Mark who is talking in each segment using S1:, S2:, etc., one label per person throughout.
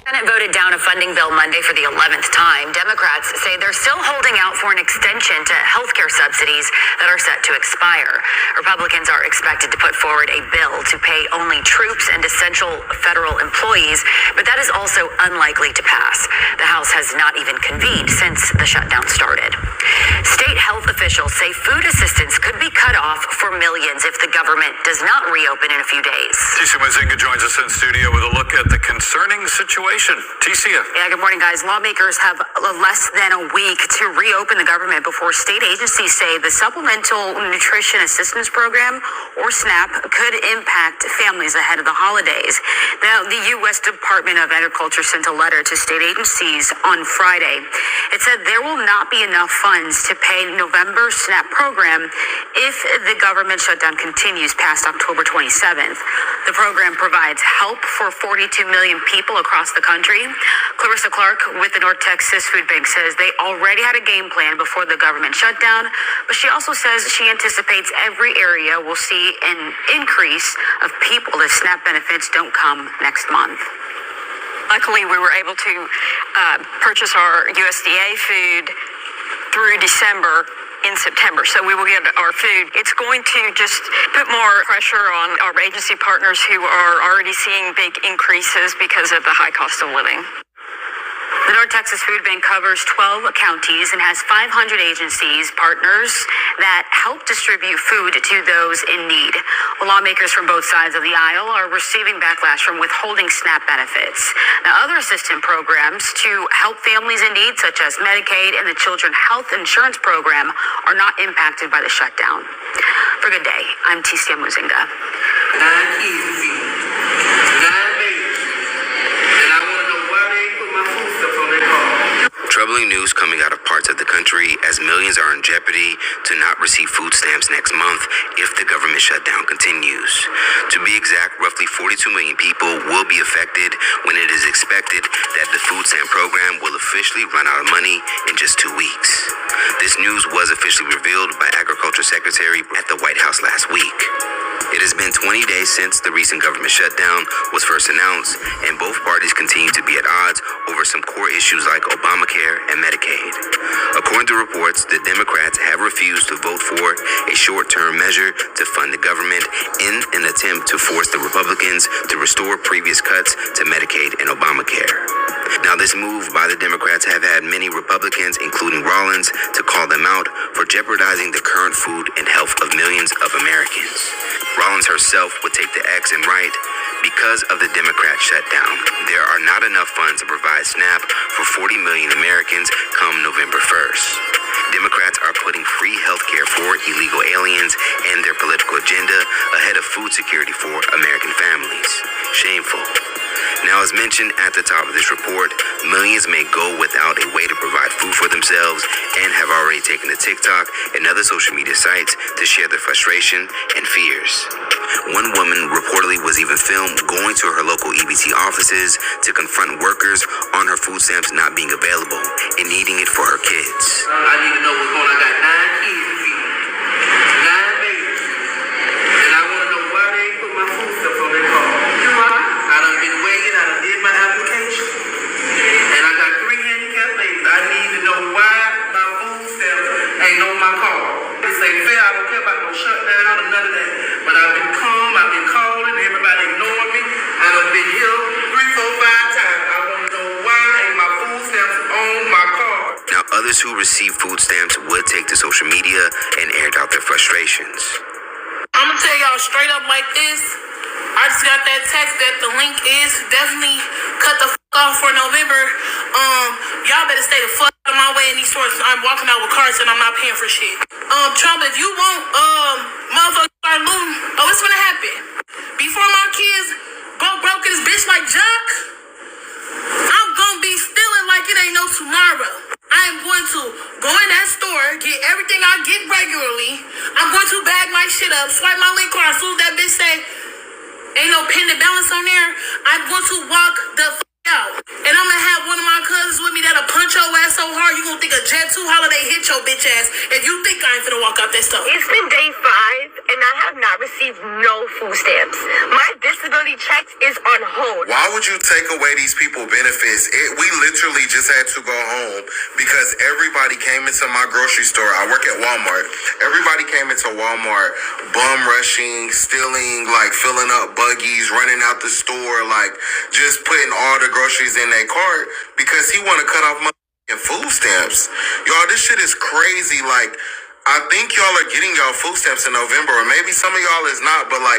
S1: Senate voted down a funding bill Monday for the 11th time. Democrats say they're still holding out for an extension to healthcare subsidies that are set to expire. Republicans are expected to put forward a bill to pay only troops and essential federal employees, but that is also unlikely to pass. The House has not even convened since the shutdown started. State health officials say food assistance could be cut off for millions if the government does not reopen in a few days.
S2: Qweenz joins us in studio with a look at the concerning situation. Ticia.
S1: Yeah, good morning, guys. Lawmakers have less than a week to reopen the government before state agencies say the Supplemental Nutrition Assistance Program, or SNAP, could impact families ahead of the holidays. Now, the U.S. Department of Agriculture sent a letter to state agencies on Friday. It said there will not be enough funds to pay November SNAP program if the government shutdown continues past October 27th. The program provides help for 42 million people across the country. Clarissa Clark with the North Texas Food Bank says they already had a game plan before the government shutdown, but she also says she anticipates every area will see an increase of people if SNAP benefits don't come next month. Luckily, we were able to purchase our USDA food through December in September, so we will get our food. It's going to just put more pressure on our agency partners who are already seeing big increases because of the high cost of living. The North Texas Food Bank covers 12 counties and has 500 agencies, partners that help distribute food to those in need. Lawmakers from both sides of the aisle are receiving backlash from withholding SNAP benefits. Now, other assistance programs to help families in need, such as Medicaid and the Children's Health Insurance Program, are not impacted by the shutdown. For Good Day, I'm Ticia Muzinga.
S3: Troubling news coming out of parts of the country as millions are in jeopardy to not receive food stamps next month if the government shutdown continues. To be exact, roughly 42 million people will be affected when it is expected that the food stamp program will officially run out of money in just 2 weeks. This news was officially revealed by Agriculture Secretary at the White House last week. It has been 20 days since the recent government shutdown was first announced, and both parties continue to be at odds over some core issues like Obamacare and Medicaid. According to reports, the Democrats have refused to vote for a short-term measure to fund the government in an attempt to force the Republicans to restore previous cuts to Medicaid and Obamacare. Now, this move by the Democrats have had many Republicans, including Rollins, to call them out for jeopardizing the current food and health of millions of Americans. Rollins herself would take the X and write, "Because of the Democrat shutdown, there are not enough funds to provide SNAP for 40 million Americans come November 1st. Democrats are putting free health care for illegal aliens and their political agenda ahead of food security for American families. Shameful." Now, as mentioned at the top of this report, millions may go without a way to provide food for themselves and have already taken to TikTok and other social media sites to share their frustration and fears. One woman reportedly was even filmed going to her local EBT offices to confront workers on her food stamps not being available and needing it for her kids.
S4: I need to know what's going on. I got 9 kids to feed. 9 babies. And I want to know why they ain't put my food stuff on their car. I done been waiting. I done did my application. And I got 3 handicapped babies. I need to know why my food stamps ain't on my car. This ain't fair. I don't care about no shutdown or none of that. But I've been calm. I've been calling. Everybody ignoring me. I done been here 3, 4, 5 times. I want to know why ain't my food stamps on my car.
S3: Now, others who receive food stamps would take to social media and aired out their frustrations.
S5: I'm gonna tell y'all straight up like this. I just got that text that the link is definitely cut the off for November. Y'all better stay the fuck out of my way in these stores. I'm walking out with carts and I'm not paying for shit. Trump, if you want motherfuckers start looting, what's gonna happen? Before my kids go broke in this bitch like Jock, I'm gonna be stealing like it ain't no tomorrow. I am going to go in that store, get everything I get regularly. I'm going to bag my shit up, swipe my link card. As soon as that bitch say, ain't no pending balance on there, I'm going to walk the out. And I'm going to have one of my cousins with me that'll punch your ass so hard, you going to think a Jet 2 holiday hit your bitch ass if you think I ain't finna walk out that stuff.
S1: It's been day 5, and
S6: I have not received no food stamps. My disability checks is on hold.
S7: Why would you take away these people benefits? We literally just had to go home because everybody came into my grocery store. I work at Walmart. Everybody came into Walmart, bum rushing, stealing, like filling up buggies, running out the store, like just putting all the groceries in their cart because he want to cut off food stamps. Y'all, this shit is crazy. Like, I think y'all are getting y'all food stamps in November, or maybe some of y'all is not, but like,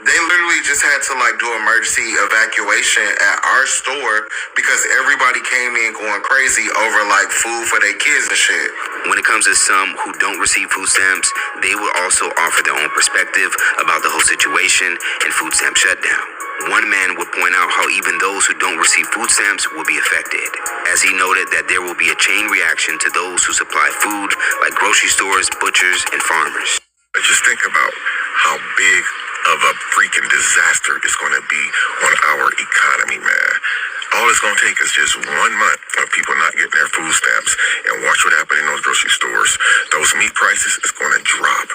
S7: they literally just had to like do emergency evacuation at our store because everybody came in going crazy over like food for their kids and shit.
S3: When it comes to some who don't receive food stamps, they will also offer their own perspective about the whole situation and food stamp shutdown. One man would point out how even those who don't receive food stamps will be affected, as he noted that there will be a chain reaction to those who supply food, like grocery stores, butchers, and farmers.
S8: Just think about how big of a freaking disaster it's going to be on our economy, man. All it's going to take is just 1 month of people not getting their food stamps, and watch what happens in those grocery stores. Those meat prices is going to drop.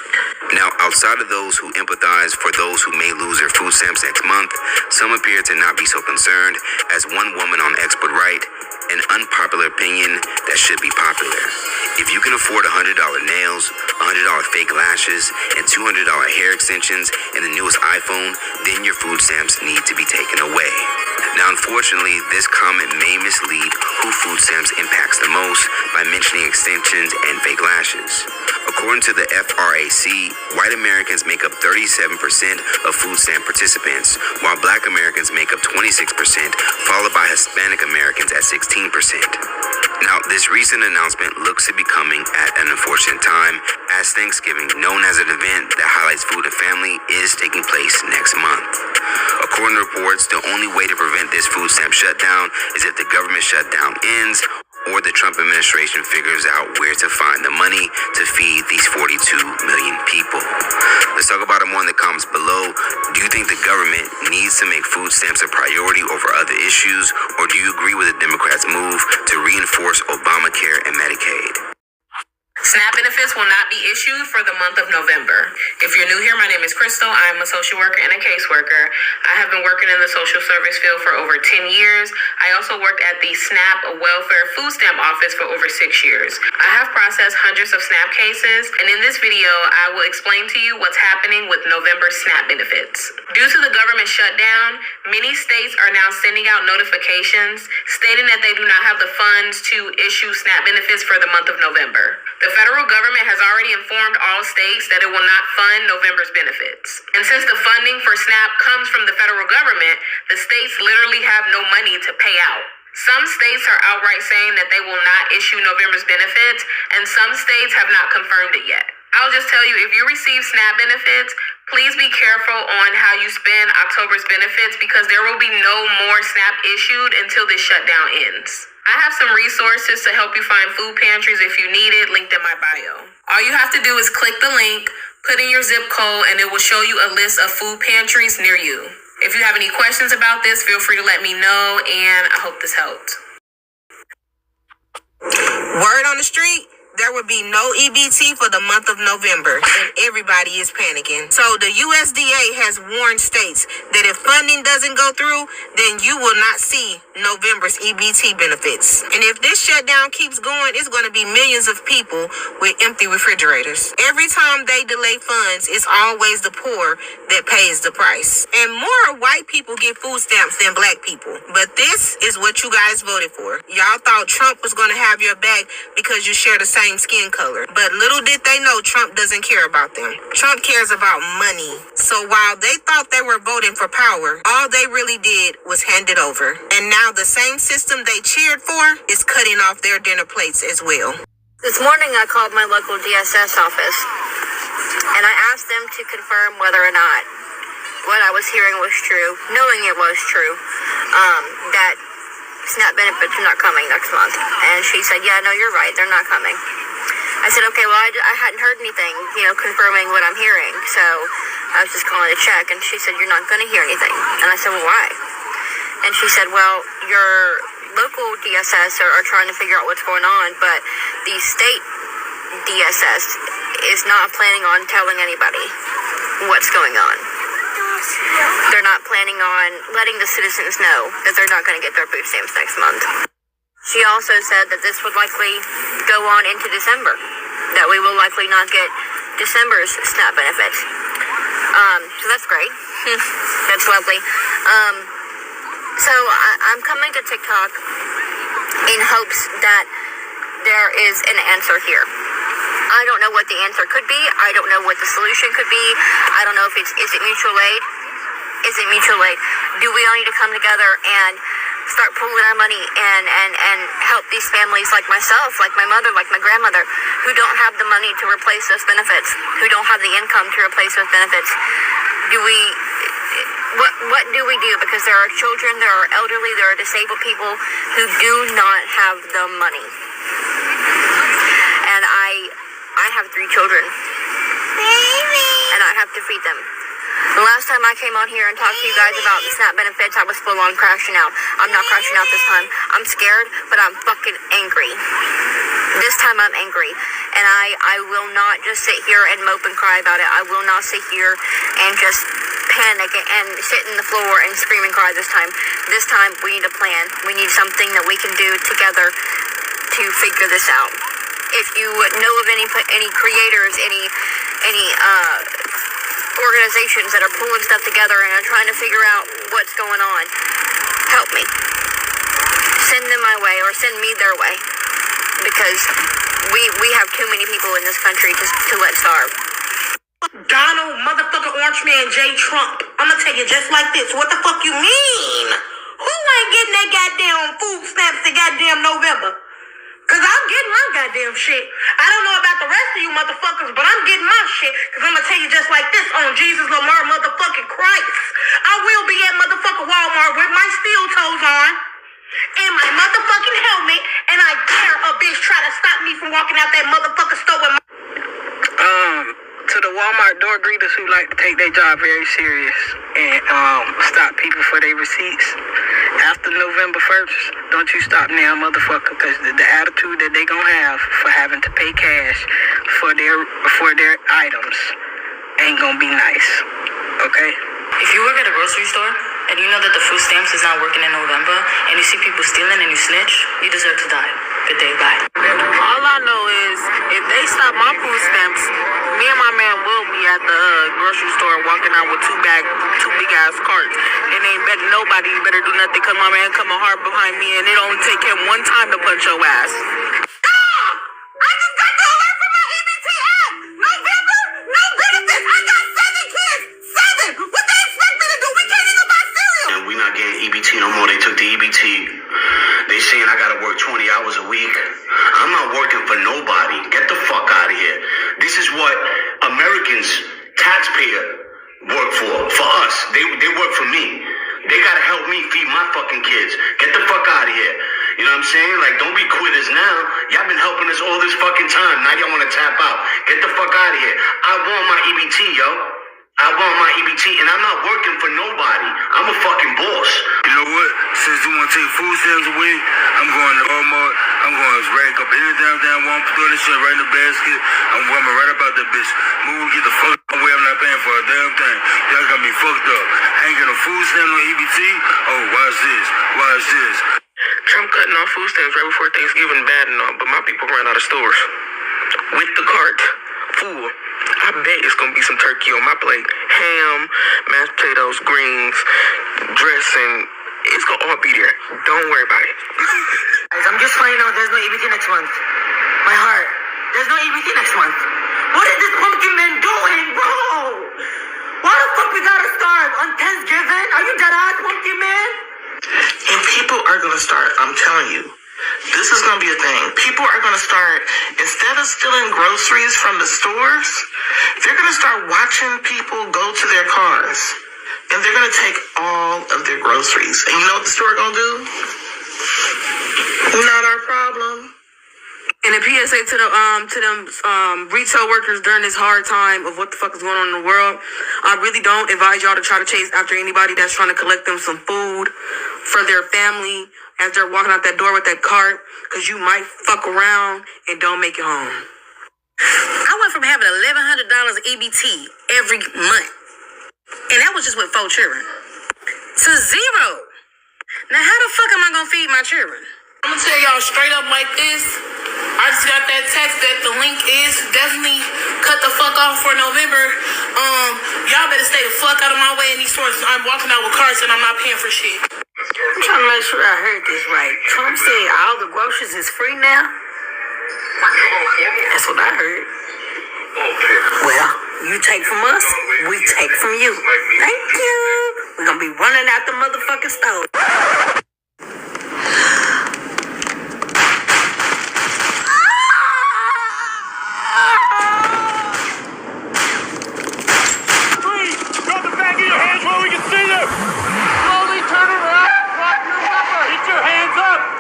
S3: Now, outside of those who empathize for those who may lose their food stamps next month, some appear to not be so concerned, as one woman on X would write, an unpopular opinion that should be popular. If you can afford $100 nails, $100 fake lashes, and $200 hair extensions and the newest iPhone, then your food stamps need to be taken away. Now, unfortunately, this comment may mislead who food stamps impacts the most by mentioning extensions and fake lashes. According to the FRAC, white Americans make up 37% of food stamp participants, while black Americans make up 26%, followed by Hispanic Americans at 16%. Now, this recent announcement looks to be coming at an unfortunate time, as Thanksgiving, known as an event that highlights food and family, is taking place next month. According to reports, the only way to prevent this food stamp shutdown is if the government shutdown ends, or the Trump administration figures out where to find the money to feed these 42 million people. Let's talk about it more in the comments below. Do you think the government needs to make food stamps a priority over other issues, or do you agree with the Democrats' move to reinforce Obamacare and Medicaid?
S5: SNAP benefits will not be issued for the month of November. If you're new here, my name is Crystal. I am a social worker and a caseworker. I have been working in the social service field for over 10 years. I also worked at the SNAP Welfare Food Stamp Office for over 6 years. I have processed hundreds of SNAP cases, and in this video, I will explain to you what's happening with November SNAP benefits. Due to the government shutdown, many states are now sending out notifications stating that they do not have the funds to issue SNAP benefits for the month of November. The federal government has already informed all states that it will not fund November's benefits. And since the funding for SNAP comes from the federal government, the states literally have no money to pay out. Some states are outright saying that they will not issue November's benefits, and some states have not confirmed it yet. I'll just tell you, if you receive SNAP benefits, please be careful on how you spend October's benefits, because there will be no more SNAP issued until this shutdown ends. I have some resources to help you find food pantries if you need it, linked in my bio. All you have to do is click the link, put in your zip code, and it will show you a list of food pantries near you. If you have any questions about this, feel free to let me know, and I hope this helped.
S6: Word on the street, there will be no EBT for the month of November, and everybody is panicking. So the USDA has warned states that if funding doesn't go through, then you will not see November's EBT benefits. And if this shutdown keeps going, it's going to be millions of people with empty refrigerators. Every time they delay funds, it's always the poor that pays the price. And more white people get food stamps than black people. But this is what you guys voted for. Y'all thought Trump was going to have your back because you share the same skin color. But little did they know Trump doesn't care about them. Trump cares about money. So while they thought they were voting for power, all they really did was hand it over. And now the same system they cheered for is cutting off their dinner plates as well.
S9: This morning I called my local DSS office and I asked them to confirm whether or not what I was hearing was true, knowing it was true, that SNAP benefits are not coming next month. And she said, yeah, no, you're right, they're not coming. I said, okay, well, I hadn't heard anything, confirming what I'm hearing. So I was just calling to check. And she said, you're not going to hear anything. And I said, well, why? And she said, well, your local DSS are trying to figure out what's going on, but the state DSS is not planning on telling anybody. what's going on. They're not planning on letting the citizens know that they're not going to get their food stamps next month. She also said that this would likely go on into December, that we will likely not get December's SNAP benefits. So that's great. That's lovely. So I'm coming to TikTok in hopes that there is an answer here. I don't know what the answer could be. I don't know what the solution could be. I don't know if is it mutual aid? Is it mutual aid? Do we all need to come together and start pooling our money and help these families like myself, like my mother, like my grandmother, who don't have the money to replace those benefits, who don't have the income to replace those benefits? What do we do? Because there are children, there are elderly, there are disabled people who do not have the money. And I have 3 children. And I have to feed them. The last time I came on here and talked to you guys about the SNAP benefits, I was full on crashing out. I'm not crashing out this time. I'm scared, but I'm fucking angry. This time I'm angry. And I will not just sit here and mope and cry about it. I will not sit here and just panic and sit in the floor and scream and cry this time. This time we need a plan. We need something that we can do together to figure this out. If you know of any creators, any organizations that are pulling stuff together and are trying to figure out what's going on, help me. Send them my way or send me their way. Because we have too many people in this country to let starve.
S5: Donald motherfucking Orange Man J. Trump. I'm gonna take it just like this. What the fuck you mean? Who ain't getting that goddamn food stamps in goddamn November? Cause I'm getting my goddamn shit. I don't know about the rest of you motherfuckers, but I'm getting my shit. Cause I'm gonna tell you just like this on Jesus Lamar motherfucking Christ. I will be at motherfucking Walmart with my steel toes on and my motherfucking helmet, and I dare a bitch try to stop me from walking out that motherfucking store with my...
S6: To the Walmart door greeters who like to take their job very serious and stop people for their receipts, after November 1st, don't you stop now, motherfucker, because the attitude that they gonna have for having to pay cash for their items ain't gonna be nice, okay?
S10: If you work at a grocery store and you know that the food stamps is not working in November and you see people stealing and you snitch, you deserve to die. Good day, bye.
S6: All I know is if they stop my food stamps, me and my man will be at the grocery store walking out with two big ass carts. And nobody better do nothing because my man coming hard behind me and it only take him one time to punch your ass.
S5: I just got the alert from my EBT app. November, no benefits. I got 7 kids. 7. What they expect me to do? We can't even buy cereal.
S11: And we not getting EBT no more. They took the EBT. They saying I gotta work 20 hours a week. I'm not working for nobody. Get the fuck out of here. This is what Americans, taxpayer, work for us. They work for me. They gotta help me feed my fucking kids. Get the fuck out of here. You know what I'm saying? Like, don't be quitters now. Y'all been helping us all this fucking time. Now y'all wanna tap out. Get the fuck out of here. I want my EBT, yo. I want my EBT, and I'm not working for nobody. I'm a fucking boss.
S8: You know what? Since you want to take food stamps away, I'm going to Walmart. I'm going to rank up any damn Walmart, throw this shit right in the basket. I'm coming right about that bitch. Move, get the fuck away. I'm not paying for a damn thing. Y'all got me fucked up. I ain't getting a food stamp on EBT. Oh, watch this. Watch this.
S4: Trump cutting off food stamps right before Thanksgiving, bad and all, but my people ran out of stores. With the cart full. I bet it's gonna be some turkey on my plate. Ham, mashed potatoes, greens, dressing. It's gonna all be there. Don't worry about it.
S10: Guys, I'm just finding out there's no EBT next month. My heart. There's no EBT next month. What is this pumpkin man doing, bro? Why the fuck we gotta starve on Thanksgiving? Are you dead ass, pumpkin man?
S4: And people are gonna start, I'm telling you, this is gonna be a thing. People are gonna start, instead of stealing groceries from the stores, they're gonna start watching people go to their cars. And they're gonna take all of their groceries. And you know what the store gonna do? Not our problem.
S6: And a PSA to them retail workers during this hard time of what the fuck is going on in the world. I really don't advise y'all to try to chase after anybody that's trying to collect them some food for their family as they're walking out that door with that cart, because you might fuck around and don't make it home.
S5: I went from
S6: from having $1,100 EBT every month. And that was just with 4 children. To zero. Now, how the fuck am I gonna feed my children?
S5: I'm gonna tell y'all straight up like this. I just got that text that the link is definitely cut the fuck off for November. Y'all better stay the fuck out of my way in these stores. I'm walking out with carts and I'm not paying for shit.
S10: I'm trying to make sure I heard this right. Trump said all the groceries is free now? That's what I heard. Well, you take from us, we take from you. Thank you. We're gonna be running out the motherfucking stove.
S2: Please, drop the back of your hands where we can see them. Slowly turn around. Drop your weapon. Get your hands up.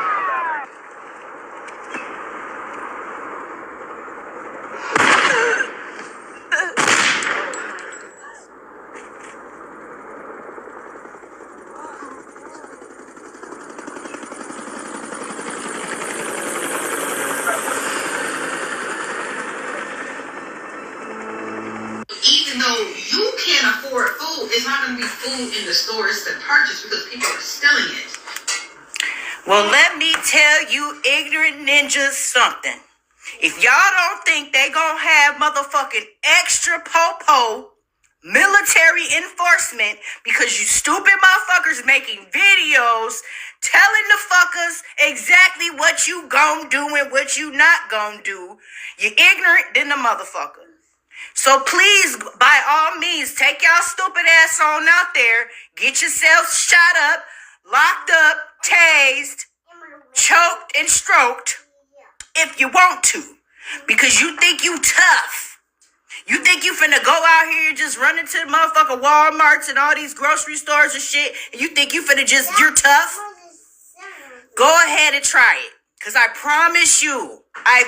S12: Even though you can't afford food, it's not going to be food in the stores to purchase because people are stealing it.
S10: Well, let me tell you ignorant ninjas something. If y'all don't think they gonna have motherfucking extra po-po military enforcement because you stupid motherfuckers making videos telling the fuckers exactly what you gon' do and what you not gon' do, you ignorant than the motherfucker. So please, by all means, take y'all stupid ass on out there, get yourselves shot up, locked up, tased, choked, and stroked if you want to. Because you think you tough. You think you finna go out here and just run into the motherfucking Walmarts and all these grocery stores and shit, and you think you finna just, you're tough? Go ahead and try it. Because I promise you, I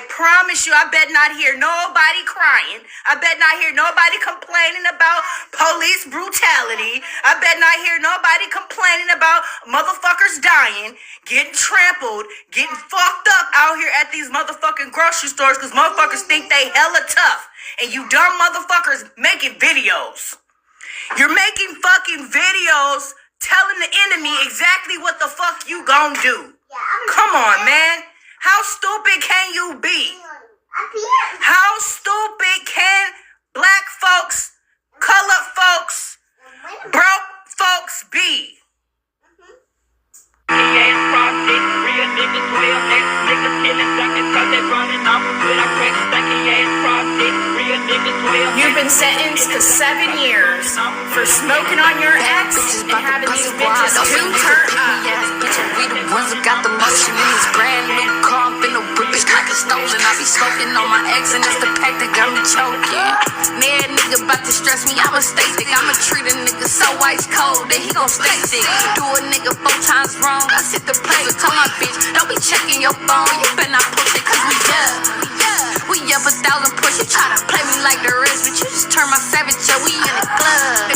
S10: bet not hear nobody crying. I bet not hear nobody complaining about police brutality. I bet not hear nobody complaining about motherfuckers dying, getting trampled, getting fucked up out here at these motherfucking grocery stores because motherfuckers think they hella tough. And you dumb motherfuckers making videos. You're making fucking videos telling the enemy exactly what the fuck you gon' do. Come on, man. How stupid can you be? How stupid can black folks, colored folks, broke folks be?
S1: You've been sentenced to 7 years for smoking on your ex and having these bitches too turned up.
S13: We the ones that got the motion in this brand new car. I'm finna whip it like it's stolen. I be smoking on my ex and that's the pack that got me choking. Mad nigga about to stress me, I'ma stay thick. I'ma treat a nigga so ice cold that he gon' stay sick. Do a nigga 4 times wrong, I sit the play. Tell my bitch, don't be checking your phone. You better not push it cause we up. We up 1,000 push. You try to play me like the rest, but you just turn my savage up. We in the club.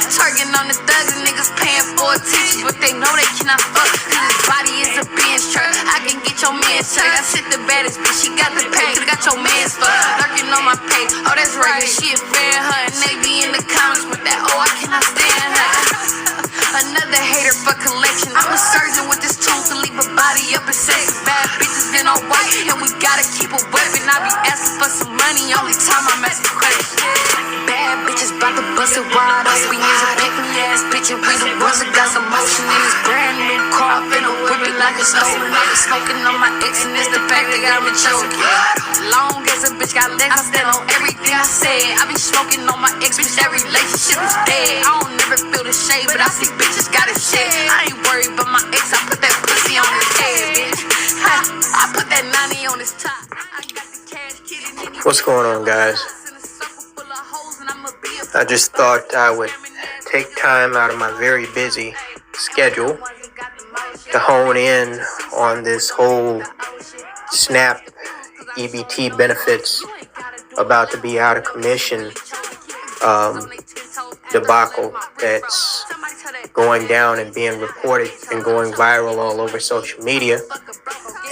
S13: Targeting on the thugs and niggas paying for attention, but they know they cannot fuck. Cause his body is a Benz truck. I can get your man's truck. I sit the baddest bitch. She got the pay. Got your man's fuck. Lurking on my page. Oh, that's right. She a fan, her and they be in the comments with that. Oh, I cannot stand her. Another hater for collection. I'm a surgeon with this tool to leave a body up in sex. Bad bitches in all white, and we gotta keep a weapon. I be asking for some money, only time I'm asking questions. Bad bitches bout to bust it wide up. We is a pick-me ass bitch, and we the ones that got some motion in this brand new car. Finna whip it like it's stolen. I be smoking on my ex, and it's the fact that got me choking. Long as a bitch got legs, I stand on everything I said. I be smoking on my ex, bitch, that relationship is dead. I don't never feel the shade, but I see bitches got it shit. I ain't worried about my ex, I put that pussy on his head, bitch. I put that 90 on his top. I got the cash, kidding.
S14: What's going on, guys? I just thought I would take time out of my very busy schedule to hone in on this whole SNAP EBT benefits about to be out of commission debacle that's going down and being reported and going viral all over social media.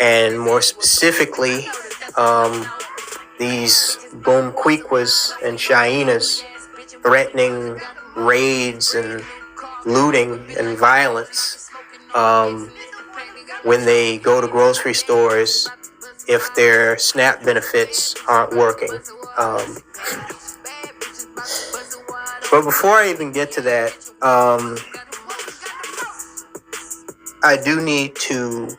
S14: And more specifically, these Qweenz and Shainas threatening raids and looting and violence when they go to grocery stores if their SNAP benefits aren't working. But before I even get to that, I do need to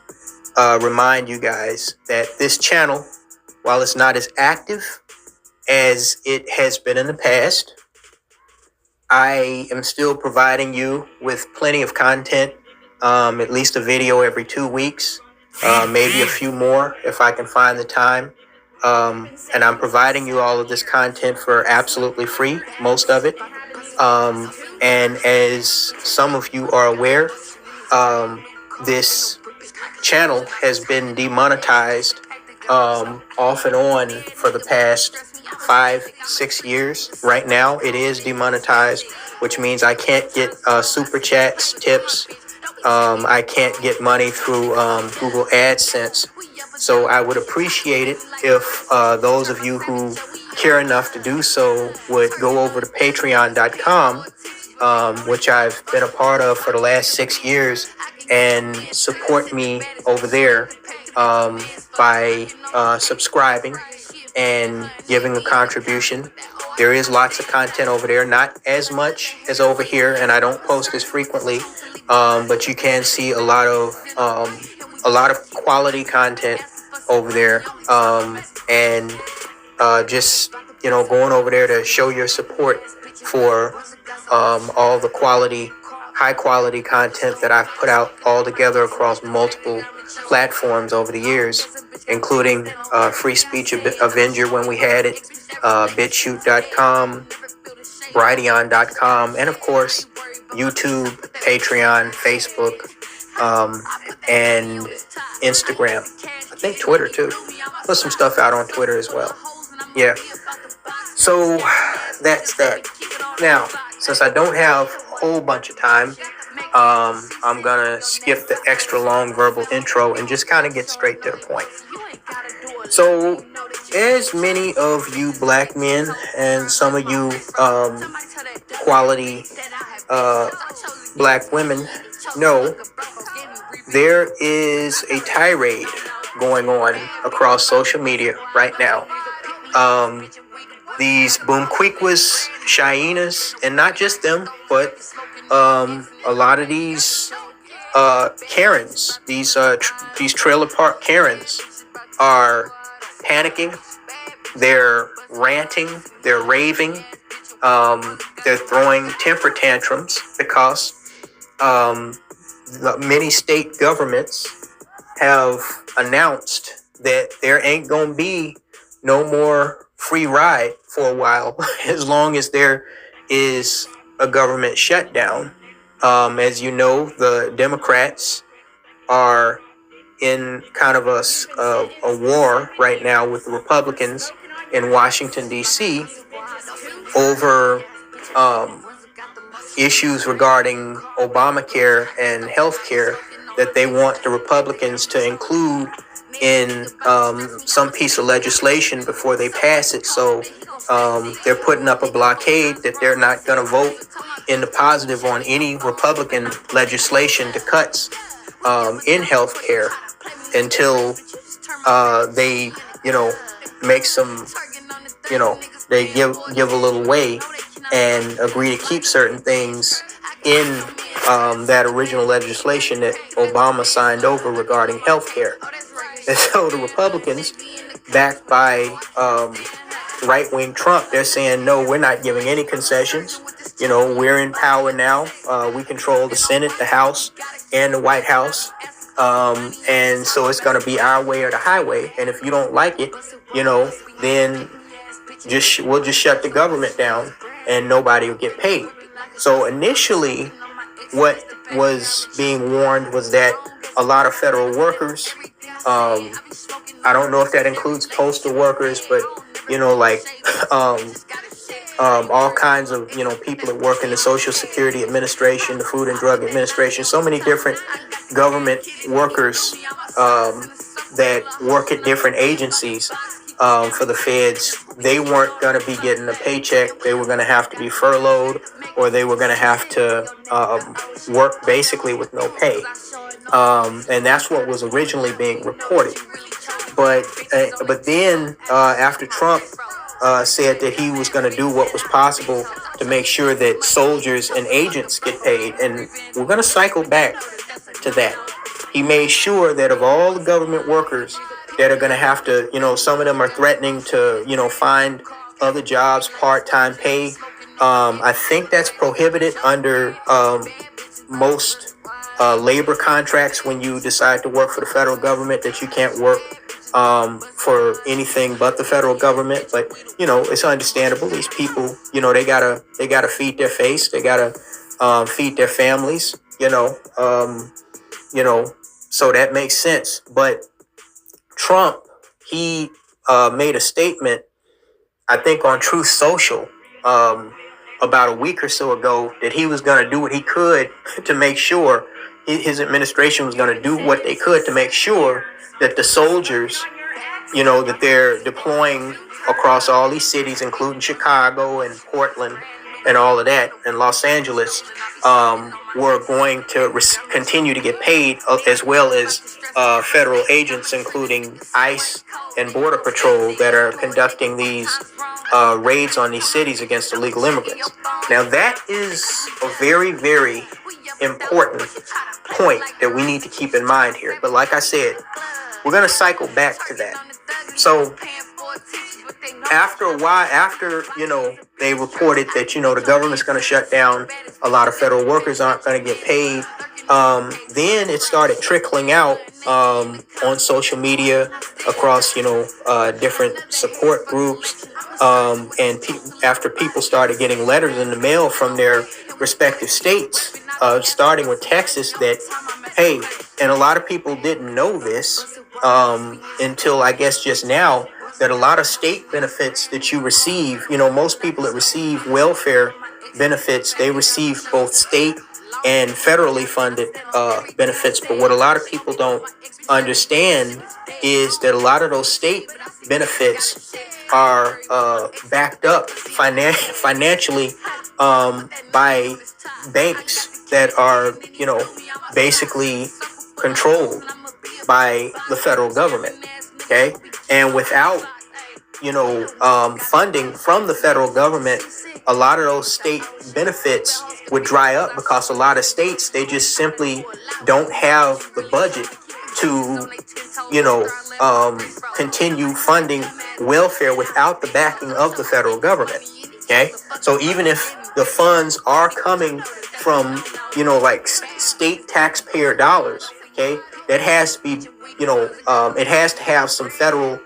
S14: remind you guys that this channel, while it's not as active as it has been in the past, I am still providing you with plenty of content, at least a video every 2 weeks, maybe a few more if I can find the time. And I'm providing you all of this content for absolutely free, most of it. And as some of you are aware, this channel has been demonetized off and on for the past 5-6 years. Right now it is demonetized, which means I can't get super chats, tips. I can't get money through Google AdSense. So I would appreciate it if those of you who care enough to do so would go over to patreon.com, which I've been a part of for the last 6 years, and support me over there by subscribing and giving a contribution. There is lots of content over there, not as much as over here, and I don't post as frequently, but you can see a lot of quality content over there, and just going over there to show your support for all the high quality content that I've put out all together across multiple platforms over the years, including Free Speech Avenger when we had it, BitChute.com, Brighteon.com, and of course YouTube, Patreon, Facebook, and Instagram. I think Twitter too. Put some stuff out on Twitter as well. Yeah. So that's that. Now, since I don't have a whole bunch of time, I'm gonna skip the extra long verbal intro and just kind of get straight to the point. So, as many of you black men and some of you quality black women know, there is a tirade going on across social media right now. These Qweenz, Shainas, and not just them, but a lot of these Karens, these trailer park Karens, are panicking. They're ranting. They're raving. They're throwing temper tantrums because many state governments have announced that there ain't gonna be no more free ride for a while as long as there is a government shutdown. As you know, the Democrats are in kind of a war right now with the Republicans in Washington, D.C. over issues regarding Obamacare and health care that they want the Republicans to include in some piece of legislation before they pass it. So they're putting up a blockade that they're not going to vote in the positive on any Republican legislation to cuts in health care until they, make some, they give a little way and agree to keep certain things in that original legislation that Obama signed over regarding health care. And so the Republicans, backed by right-wing Trump, they're saying, no, we're not giving any concessions. We're in power now. We control the Senate, the House, and the White House. And so it's going to be our way or the highway. And if you don't like it, then we'll just shut the government down and nobody will get paid. So initially, what was being warned was that a lot of federal workers, I don't know if that includes postal workers, but all kinds of people that work in the Social Security Administration, the Food and Drug Administration, so many different government workers that work at different agencies. for the feds. They weren't going to be getting a paycheck. They were going to have to be furloughed, or they were going to have to work basically with no pay. And that's what was originally being reported. But then after Trump said that he was going to do what was possible to make sure that soldiers and agents get paid, and we're going to cycle back to that. He made sure that of all the government workers that are going to have to, some of them are threatening to, find other jobs, part-time pay. I think that's prohibited under most labor contracts when you decide to work for the federal government, that you can't work for anything but the federal government. But it's understandable. These people, they gotta feed their face. They gotta feed their families. So that makes sense. But Trump, he made a statement, I think on Truth Social, about a week or so ago, that he was going to do what he could to make sure his administration was going to do what they could to make sure that the soldiers, that they're deploying across all these cities, including Chicago and Portland and all of that, and Los Angeles, were going to continue to get paid, as well as federal agents, including ICE and Border Patrol, that are conducting these raids on these cities against illegal immigrants. Now, that is a very, very important point that we need to keep in mind here. But like I said, we're going to cycle back to that. So after a while, they reported that, the government's going to shut down, a lot of federal workers aren't going to get paid. Then it started trickling out on social media across, different support groups. And after people started getting letters in the mail from their respective states, starting with Texas, that, hey, and a lot of people didn't know this until I guess just now, that a lot of state benefits that you receive, most people that receive welfare benefits, they receive both state and federally funded benefits. But what a lot of people don't understand is that a lot of those state benefits are backed up financially by banks that are, basically controlled by the federal government. Okay. And without, funding from the federal government, a lot of those state benefits would dry up, because a lot of states, they just simply don't have the budget to, continue funding welfare without the backing of the federal government. Okay. So even if the funds are coming from, state taxpayer dollars, okay, that has to be, it has to have some federal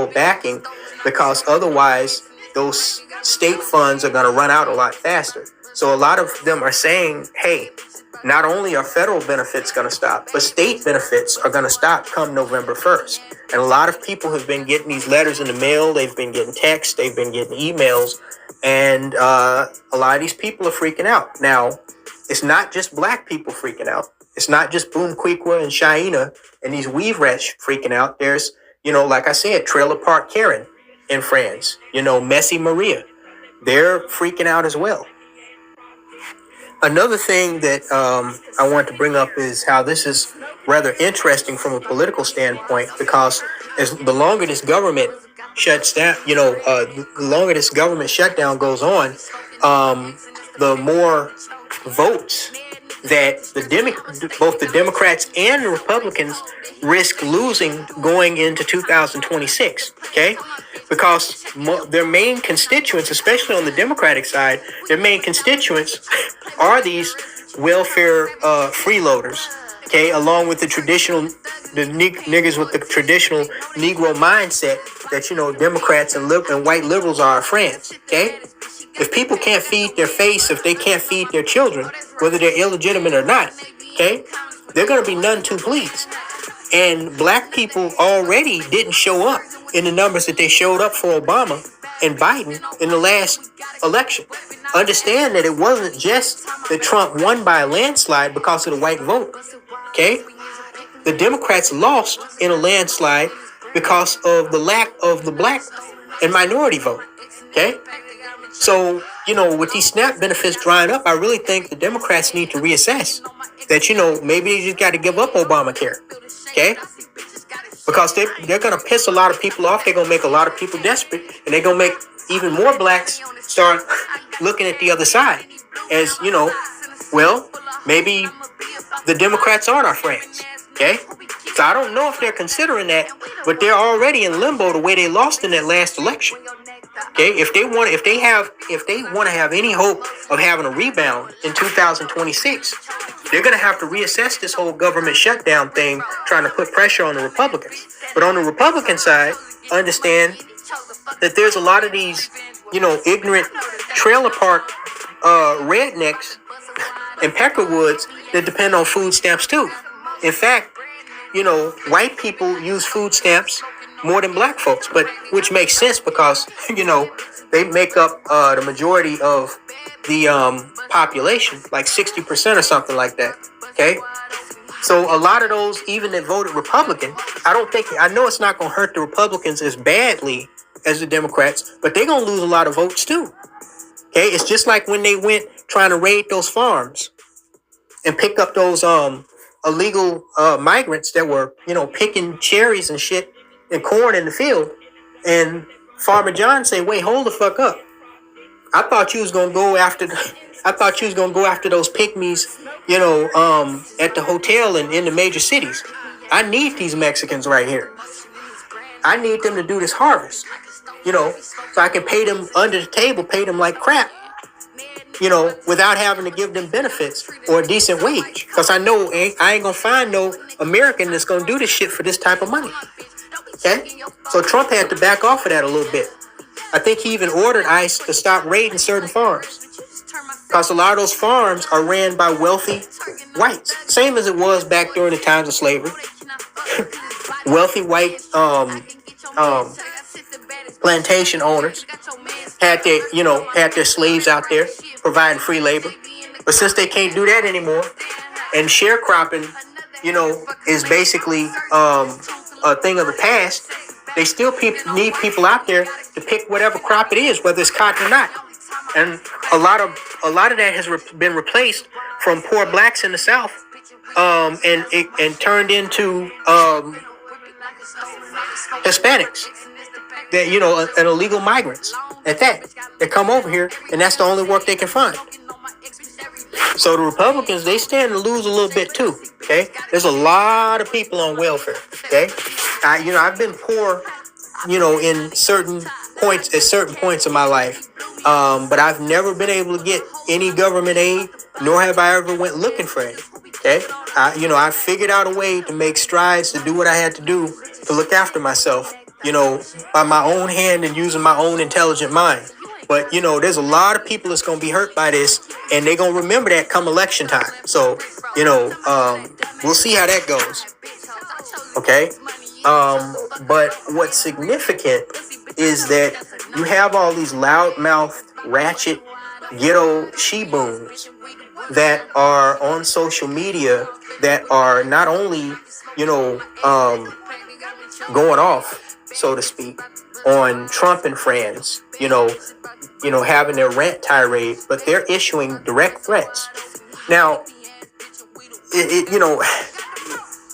S14: backing, because otherwise those state funds are going to run out a lot faster. So a lot of them are saying, hey, not only are federal benefits going to stop, but state benefits are going to stop come November 1st. And a lot of people have been getting these letters in the mail. They've been getting texts. They've been getting emails. And a lot of these people are freaking out. Now, it's not just black people freaking out. It's not just Boom Queequa and Shaina and these weave rats freaking out. There's, like I said, Trailer Park Karen in France, Messy Maria. They're freaking out as well. Another thing that I want to bring up is how this is rather interesting from a political standpoint, because the longer this government shuts down, the longer this government shutdown goes on, the more votes that both the Democrats and the Republicans risk losing going into 2026, okay? Because their main constituents, especially on the Democratic side, their main constituents are these welfare freeloaders, okay? Along with the niggas with the traditional Negro mindset that, Democrats and white liberals are our friends, okay? If people can't feed their face, if they can't feed their children, whether they're illegitimate or not, okay, they're going to be none too pleased. And black people already didn't show up in the numbers that they showed up for Obama and Biden in the last election. Understand that it wasn't just that Trump won by a landslide because of the white vote, okay? The Democrats lost in a landslide because of the lack of the black and minority vote. Okay? So, with these SNAP benefits drying up, I really think the Democrats need to reassess that, maybe they just got to give up Obamacare. Okay? Because they're going to piss a lot of people off. They're going to make a lot of people desperate. And they're going to make even more blacks start looking at the other side as, well, maybe the Democrats aren't our friends. Okay? So I don't know if they're considering that, but they're already in limbo the way they lost in that last election. Okay? If they want to have any hope of having a rebound in 2026, they're going to have to reassess this whole government shutdown thing, trying to put pressure on the Republicans. But on the Republican side, understand that there's a lot of these, ignorant trailer park rednecks and peckerwoods that depend on food stamps too. In fact, white people use food stamps more than black folks, but which makes sense because, they make up the majority of the population, like 60% or something like that. Okay? So a lot of those, even that voted Republican, I know it's not going to hurt the Republicans as badly as the Democrats, but they're going to lose a lot of votes too. Okay? It's just like when they went trying to raid those farms and pick up those illegal migrants that were, picking cherries and shit and corn in the field. And Farmer John said, "Wait, hold the fuck up. I thought you was gonna go after those pygmies, at the hotel and in the major cities. I need these Mexicans right here. I need them to do this harvest, so I can pay them under the table, pay them like crap, without having to give them benefits or a decent wage. Because I know I ain't gonna find no American that's gonna do this shit for this type of money." Okay? So Trump had to back off of that a little bit. I think he even ordered ICE to stop raiding certain farms. Because a lot of those farms are ran by wealthy whites. Same as it was back during the times of slavery. Wealthy white plantation owners had their slaves out there providing free labor. But since they can't do that anymore, and sharecropping, is basically a thing of the past, they still need people out there to pick whatever crop it is, whether it's cotton or not. And a lot of that has been replaced from poor blacks in the South, and turned into Hispanics, that and illegal migrants at that come over here, and that's the only work they can find. So the Republicans, they stand to lose a little bit too. Okay, there's a lot of people on welfare. Okay, I've been poor, in certain points in my life, but I've never been able to get any government aid, nor have I ever went looking for it. Okay, I figured out a way to make strides to do what I had to do to look after myself, by my own hand and using my own intelligent mind. But, there's a lot of people that's going to be hurt by this, and they're going to remember that come election time. So, we'll see how that goes. Okay? But what's significant is that you have all these loudmouthed, ratchet, ghetto she-boons that are on social media that are not only, going off, so to speak, on Trump and friends, having their rant tirade, but they're issuing direct threats. Now,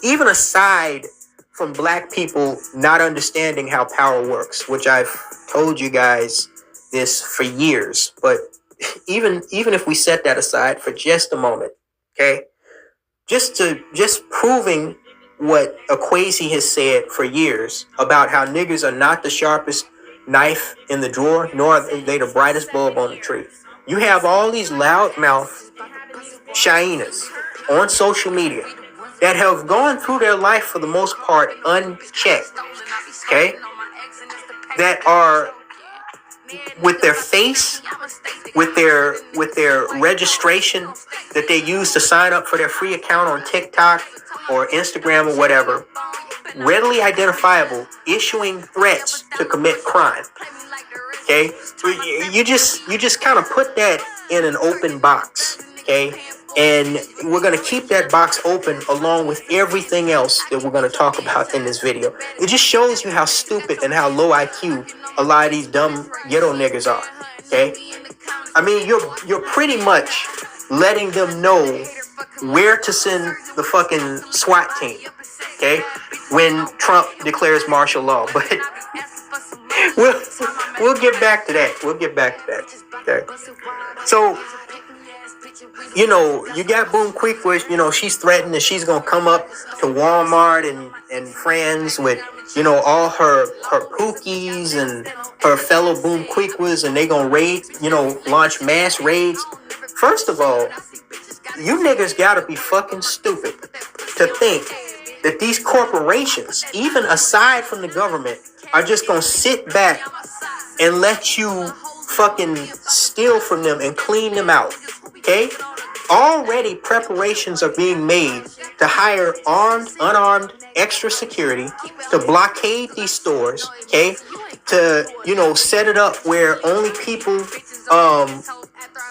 S14: even aside from black people not understanding how power works, which I've told you guys this for years, but even if we set that aside for just a moment, okay, just proving what Qweenz has said for years about how niggers are not the sharpest knife in the drawer, nor are they the brightest bulb on the tree. You have all these loudmouth hyenas on social media that have gone through their life for the most part unchecked, okay, that are with their face, with their registration that they use to sign up for their free account on TikTok or Instagram or whatever, readily identifiable, issuing threats to commit crime. Okay, you just kind of put that in an open box. Okay, And we're going to keep that box open along with everything else that we're going to talk about in this video. It just shows you how stupid and how low IQ a lot of these dumb ghetto niggas are. Okay? I mean, you're pretty much letting them know where to send the fucking SWAT team. Okay? When Trump declares martial law. But we'll get back to that. We'll get back to that. Okay? So, you know, you got Boom Quick, which, you know, she's threatened that she's going to come up to Walmart and friends with, you know, all her pookies and her fellow Boom Quickwers, and they going to raid, you know, launch mass raids. First of all, you niggas got to be fucking stupid to think that these corporations, even aside from the government, are just going to sit back and let you fucking steal from them and clean them out. Okay? Already preparations are being made to hire armed, unarmed, extra security to blockade these stores, okay? To, you know, set it up where only people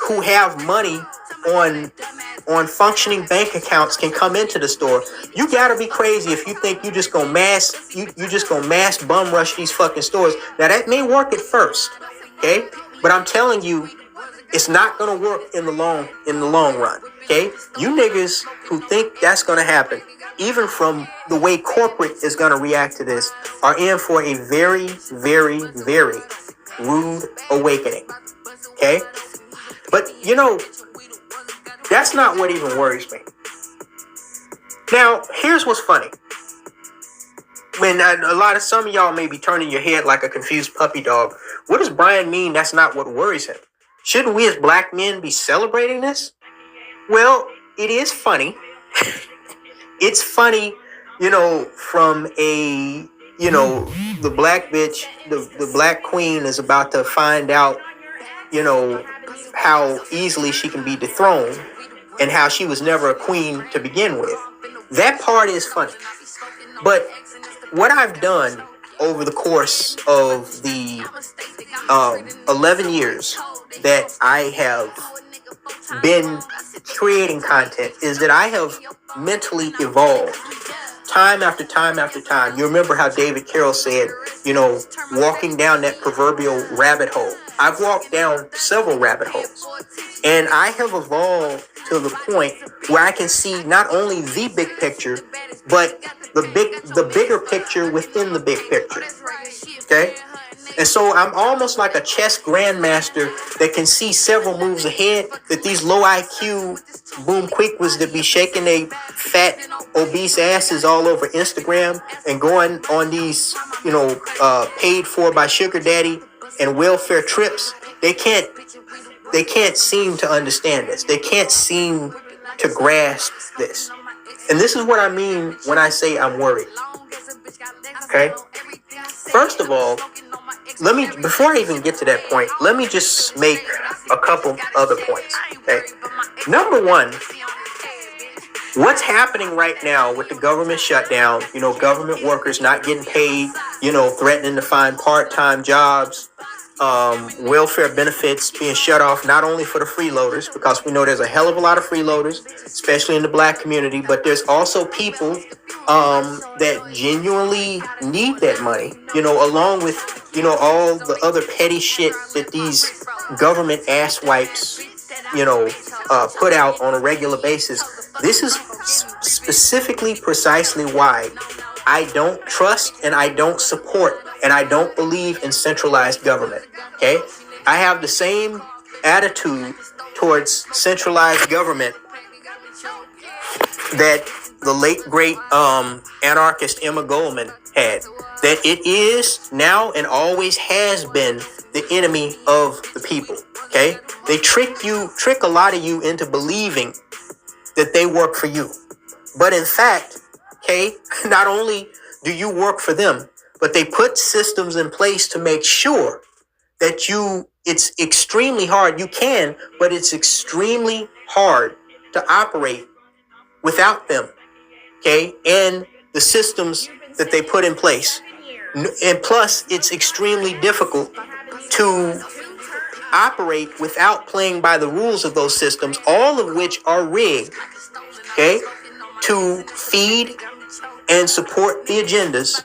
S14: who have money on functioning bank accounts can come into the store. You gotta be crazy if you think you just gonna mass bum rush these fucking stores. Now that may work at first, okay? But I'm telling you, it's not gonna work in the long run. Okay? You niggas who think that's gonna happen, even from the way corporate is gonna react to this, are in for a very, very, very rude awakening. Okay? But you know, that's not what even worries me. Now, here's what's funny. When some of y'all may be turning your head like a confused puppy dog, what does Brian mean that's not what worries him? Shouldn't we as black men be celebrating this? Well, it is funny. It's funny, you know, from a, you know, the black bitch, the black queen is about to find out, you know, how easily she can be dethroned and how she was never a queen to begin with. That part is funny. But what I've done over the course of the 11 years that I have been creating content is that I have mentally evolved time after time after time. You remember how David Carroll said, you know, walking down that proverbial rabbit hole. I've walked down several rabbit holes, and I have evolved to the point where I can see not only the big picture, but the bigger picture within the big picture. Okay? And so I'm almost like a chess grandmaster that can see several moves ahead that these low IQ Boom Quickwers that be shaking their fat, obese asses all over Instagram and going on these, you know, paid for by sugar daddy and welfare trips. They can't seem to understand this. They can't seem to grasp this. And this is what I mean when I say I'm worried. Okay? First of all, before I even get to that point, let me just make a couple other points. Okay? Number one, what's happening right now with the government shutdown, you know, government workers not getting paid, you know, threatening to find part-time jobs, welfare benefits being shut off, not only for the freeloaders, because we know there's a hell of a lot of freeloaders, especially in the black community, but there's also people that genuinely need that money, you know, along with, you know, all the other petty shit that these government asswipes, you know, put out on a regular basis. This is specifically precisely why I don't trust and I don't support and I don't believe in centralized government. Okay? I have the same attitude towards centralized government that the late great anarchist Emma Goldman had. That it is now and always has been the enemy of the people. Okay? They trick a lot of you into believing that they work for you. But in fact, okay, not only do you work for them, but they put systems in place to make sure that it's extremely hard. You can, but it's extremely hard to operate without them. Okay? And the systems that they put in place. And plus, it's extremely difficult to operate without playing by the rules of those systems, all of which are rigged, okay, to feed and support the agendas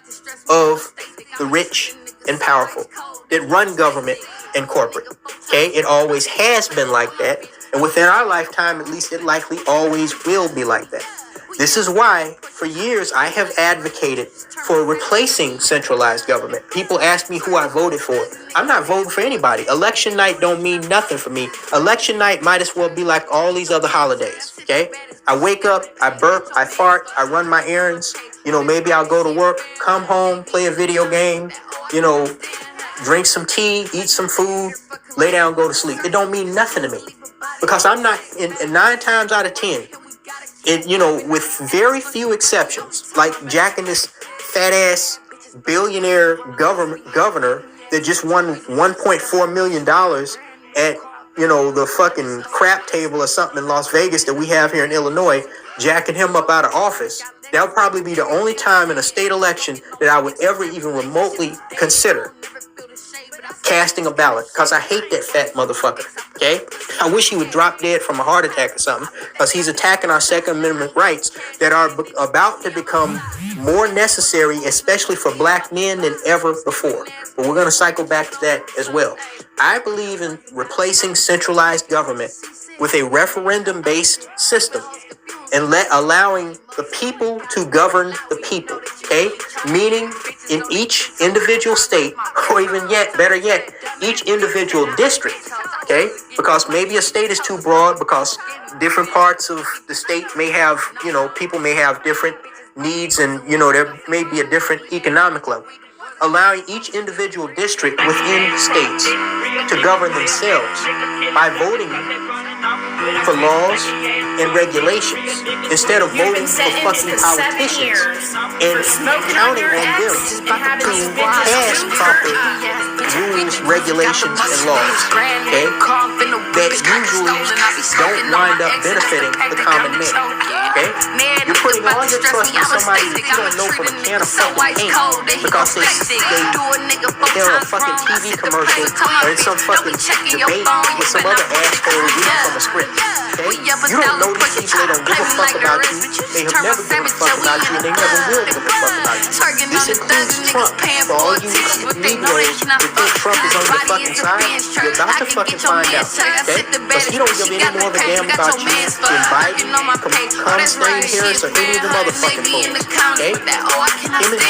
S14: of the rich and powerful that run government and corporate. Okay, it always has been like that, and within our lifetime, at least, it likely always will be like that. This is why, for years, I have advocated for replacing centralized government. People ask me who I voted for. I'm not voting for anybody. Election night don't mean nothing for me. Election night might as well be like all these other holidays, okay? I wake up, I burp, I fart, I run my errands. You know, maybe I'll go to work, come home, play a video game, you know, drink some tea, eat some food, lay down, go to sleep. It don't mean nothing to me. Because I'm not, in 9 times out of 10, it, you know, with very few exceptions, like jacking this fat ass billionaire governor that just won $1.4 million at, you know, the fucking crap table or something in Las Vegas that we have here in Illinois, jacking him up out of office. That'll probably be the only time in a state election that I would ever even remotely consider casting a ballot, because I hate that fat motherfucker, okay? I wish he would drop dead from a heart attack or something, because he's attacking our Second Amendment rights that are about to become more necessary, especially for black men, than ever before. But we're going to cycle back to that as well. I believe in replacing centralized government with a referendum-based system and allowing the people to govern the people, okay? Meaning in each individual state, or even yet, better yet, each individual district, okay? Because maybe a state is too broad, because different parts of the state may have, you know, people may have different needs, and, you know, there may be a different economic level. Allowing each individual district within states to govern themselves by voting for laws and regulations instead of voting for fucking politicians and counting on them to pass proper rules, regulations, and laws, okay, that usually don't wind up benefiting the common man, okay? You're putting all your trust in somebody that you don't know from a can of fucking paint because they're a fucking TV commercial or in some fucking debate with some other asshole reading from a script. Okay? You don't know these people, they don't give a fuck about you, they have never given a fuck about you, and they never will give a fuck about you. This includes Trump. For all you Negroes that think Trump is on your fucking side, you're about to fucking find out, okay? Because he don't give any more of a damn about you than Biden, Constantine Harris, or any of the motherfucking folks, okay? Him and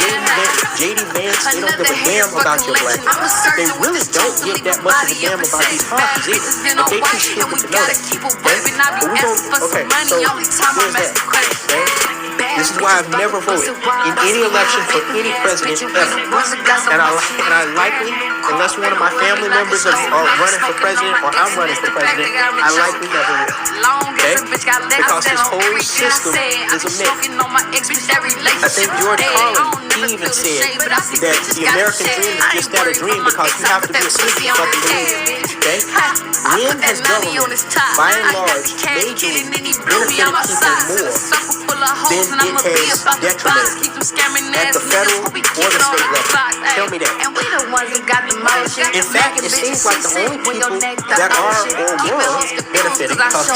S14: JD Vance, they don't give a damn about your black people. They really don't give that much of a damn about these honkies either, but they too stupid to know that, okay? But we don't, okay, so here's that, okay? This is why I've never voted in any election for any president ever. And I likely, unless one of my family members are running for president or I'm running for president, I likely never will. Okay? Because this whole system is a myth. I think George Carlin, he even said that the American dream is just not a dream because you have to be asleep to fucking believe it. Okay? When has government, by and large, majorly benefited people more than it has detrimented at the federal or the state level? Tell me that. In fact, it seems like the only people that are or were benefiting, because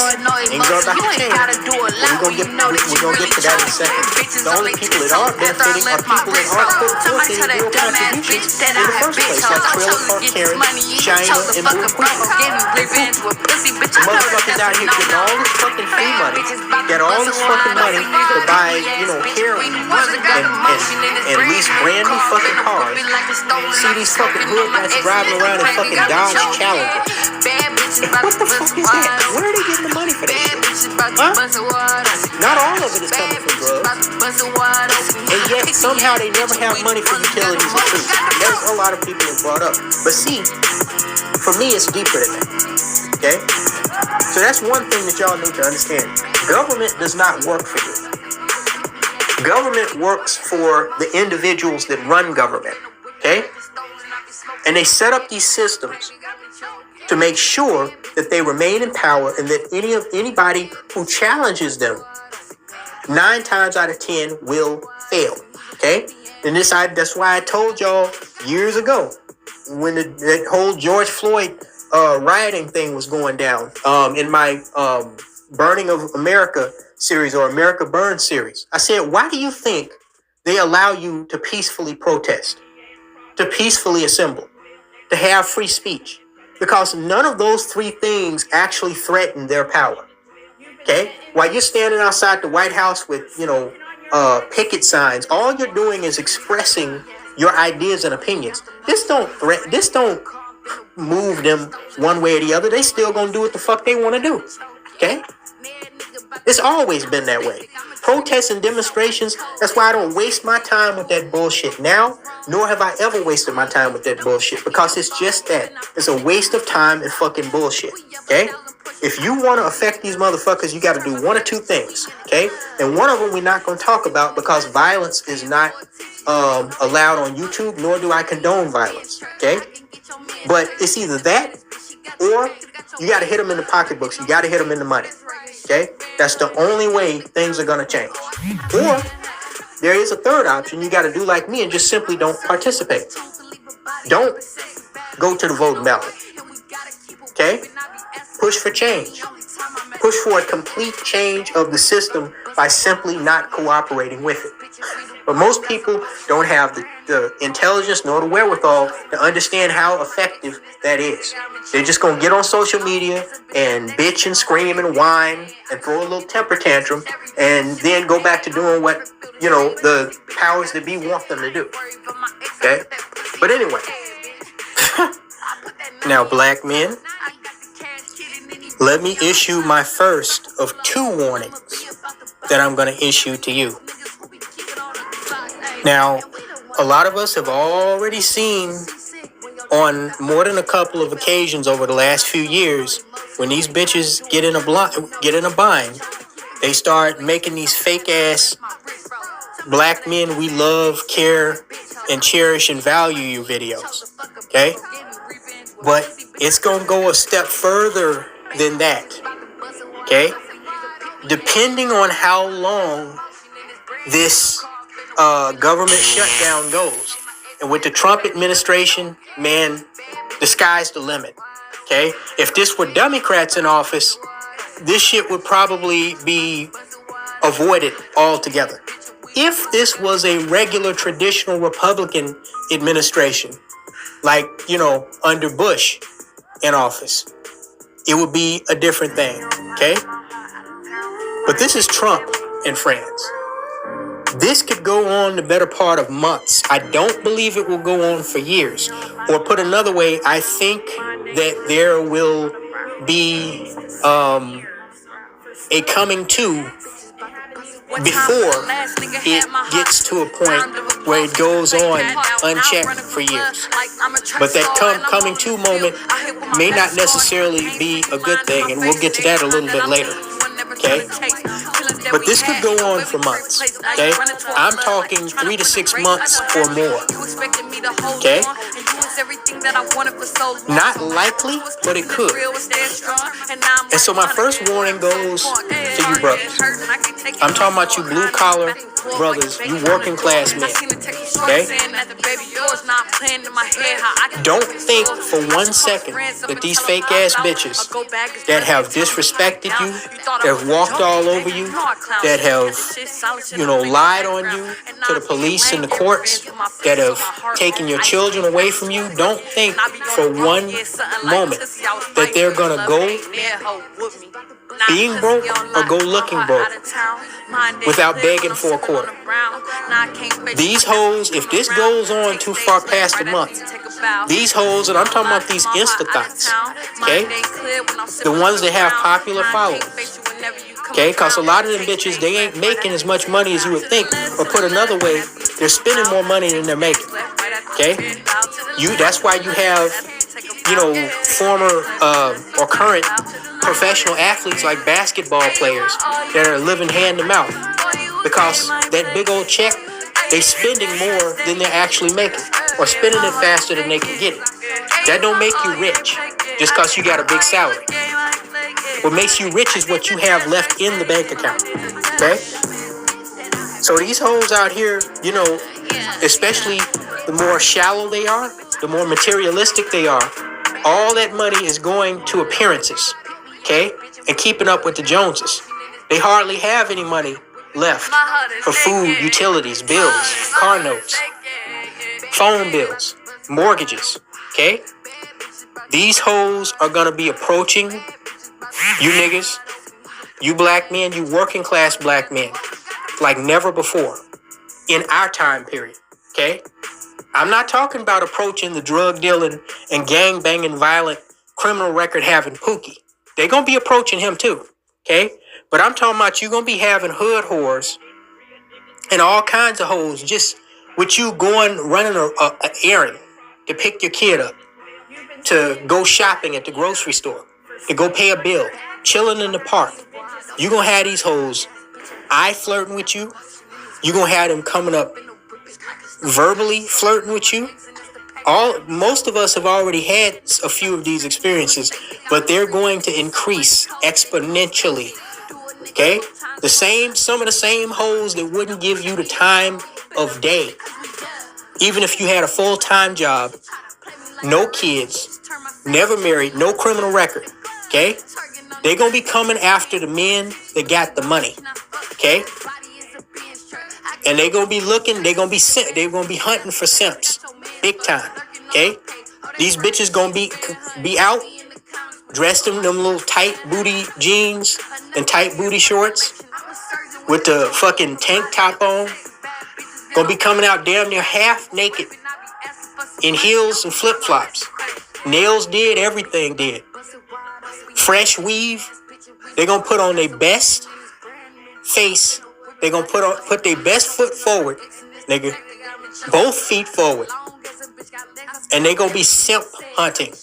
S14: things are about to change, we're gonna get to that in a second. The only people that are benefiting are people that aren't putting forth any real contributions in the first place, like Trailer Park Karen, China, and Blue Queen. The motherfuckers out here getting all this fucking free money, get all this fucking money to buy, you know, heroin and lease brand new fucking cars. See these fucking hoodlums driving around in fucking Dodge Challenger. What the fuck is that? Where are they getting the money for that shit? Huh? Not all of it is coming from drugs. And yet, somehow they never have money for utilities or food. There's a lot of people that brought up. But see, for me, it's deeper than that. Okay? So that's one thing that y'all need to understand. Government does not work for you. Government works for the individuals that run government. Okay? And they set up these systems to make sure that they remain in power and that anybody who challenges them 9 times out of 10 will fail. Okay? And that's why I told y'all years ago when that whole George Floyd rioting thing was going down, in my Burning of America series or America Burns series, I said, why do you think they allow you to peacefully protest, to peacefully assemble, to have free speech? Because none of those three things actually threaten their power. Okay? While you're standing outside the White House with, picket signs, all you're doing is expressing your ideas and opinions. This don't move them one way or the other. They still gonna do what the fuck they want to do. Okay? It's always been that way. Protests and demonstrations, that's why I don't waste my time with that bullshit now, nor have I ever wasted my time with that bullshit, because it's just that. It's a waste of time and fucking bullshit. Okay? If you want to affect these motherfuckers, you got to do one or two things. Okay? And one of them we're not going to talk about because violence is not allowed on YouTube, nor do I condone violence. Okay? But it's either that or you got to hit them in the pocketbooks. You got to hit them in the money. Okay? That's the only way things are going to change. Or there is a third option. You got to do like me and just simply don't participate. Don't go to the voting ballot. Okay? Push for change. Push for a complete change of the system by simply not cooperating with it. But most people don't have the intelligence nor the wherewithal to understand how effective that is. They're just going to get on social media and bitch and scream and whine and throw a little temper tantrum and then go back to doing what, the powers that be want them to do. Okay? But anyway. Now, black men, let me issue my first of two warnings that I'm going to issue to you. Now, a lot of us have already seen on more than a couple of occasions over the last few years, when these bitches get in a bind, they start making these fake ass black men we love, care, and cherish and value you videos. Okay? But it's going to go a step further than that. Okay? Depending on how long this government shutdown goes. And with the Trump administration, man, the sky's the limit. Okay? If this were Democrats in office, this shit would probably be avoided altogether. If this was a regular traditional Republican administration, like, under Bush in office, it would be a different thing. Okay? But this is Trump in France. This could go on the better part of months. I don't believe it will go on for years. Or put another way, I think that there will be a coming to before it gets to a point where it goes on unchecked for years. But that coming to moment may not necessarily be a good thing, and we'll get to that a little bit later. Okay? But this could go on for months. Okay? I'm talking 3 to 6 months or more. Okay? Not likely, but it could. And so my first warning goes to you brothers. I'm talking about you blue collar brothers, you working class men. Okay? Don't think for 1 second that these fake ass bitches that have disrespected you, that have walked all over you, that have, lied on you to the police and the courts, that have taken your children away from you, don't think for one moment that they're gonna go being broke or go looking broke without begging for a quarter. These hoes, if this goes on too far past a month, these hoes, and I'm talking about these Insta-thoughts, okay? The ones that have popular followings, okay? Because a lot of them bitches, they ain't making as much money as you would think. Or put another way, they're spending more money than they're making, okay? That's why you have, former or current professional athletes like basketball players that are living hand to mouth. Because that big old check, they spending more than they're actually making, or spending it faster than they can get it. That don't make you rich just because you got a big salary. What makes you rich is what you have left in the bank account. Okay? So these hoes out here, especially the more shallow they are, the more materialistic they are, All that money is going to appearances, okay? And keeping up with the Joneses. They hardly have any money left for food, utilities, bills, car notes, phone bills, mortgages, okay? These hoes are gonna be approaching you niggas, you black men, you working class black men, like never before in our time period, okay? I'm not talking about approaching the drug dealing and gang banging violent criminal record having Pookie. They're gonna be approaching him too, okay? But I'm talking about you gonna be having hood whores and all kinds of hoes just with you running an errand to pick your kid up, to go shopping at the grocery store, to go pay a bill, chilling in the park. You gonna have these hoes flirting with you. You gonna have them coming up verbally flirting with you. Most of us have already had a few of these experiences, but they're going to increase exponentially. Okay? Some of the same hoes that wouldn't give you the time of day, even if you had a full-time job, no kids, never married, no criminal record. Okay? They're gonna be coming after the men that got the money. Okay? And they're gonna be hunting for simps. Big time. Okay? These bitches gonna be out dressed in them little tight booty jeans and tight booty shorts with the fucking tank top on. Gonna be coming out damn near half naked in heels and flip-flops. Nails did, everything did. Fresh weave. They're gonna put on their best face. They're gonna put their best foot forward, nigga. Both feet forward. And they gonna be simp hunting.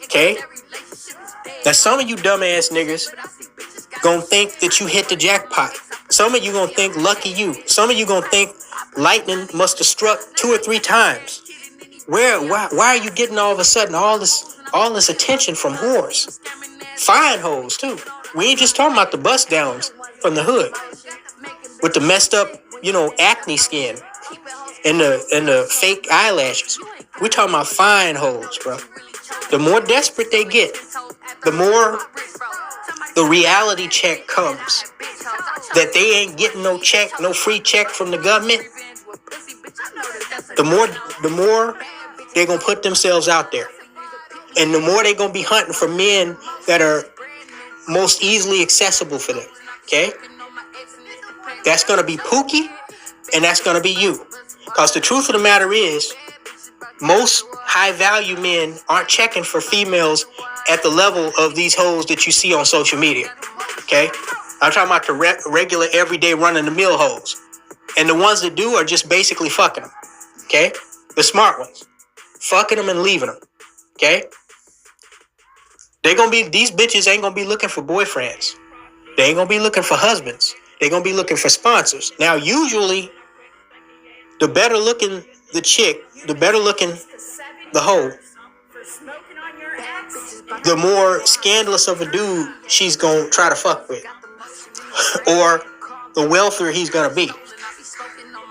S14: Okay? Now some of you dumbass niggas gonna think that you hit the jackpot. Some of you gonna think lucky you. Some of you gonna think lightning must have struck 2 or 3 times. Why are you getting all of a sudden all this attention from whores? Fine hoes too. We ain't just talking about the bust downs from the hood with the messed up, acne skin and the fake eyelashes. We talking about fine hoes, bro. The more desperate they get, the more the reality check comes that they ain't getting no check, no free check from the government. The more they're gonna put themselves out there, and the more they're gonna be hunting for men that are most easily accessible for them. Okay, that's gonna be Pookie, and that's gonna be you. Because the truth of the matter is, most high-value men aren't checking for females at the level of these hoes that you see on social media. Okay? I'm talking about the regular, everyday, run-of-the-mill hoes. And the ones that do are just basically fucking them. Okay? The smart ones. Fucking them and leaving them. Okay? These bitches ain't gonna be looking for boyfriends. They ain't gonna be looking for husbands. They're gonna be looking for sponsors. Now, usually, the better looking the chick, the better looking the hoe, the more scandalous of a dude she's gonna try to fuck with. Or the wealthier he's gonna be.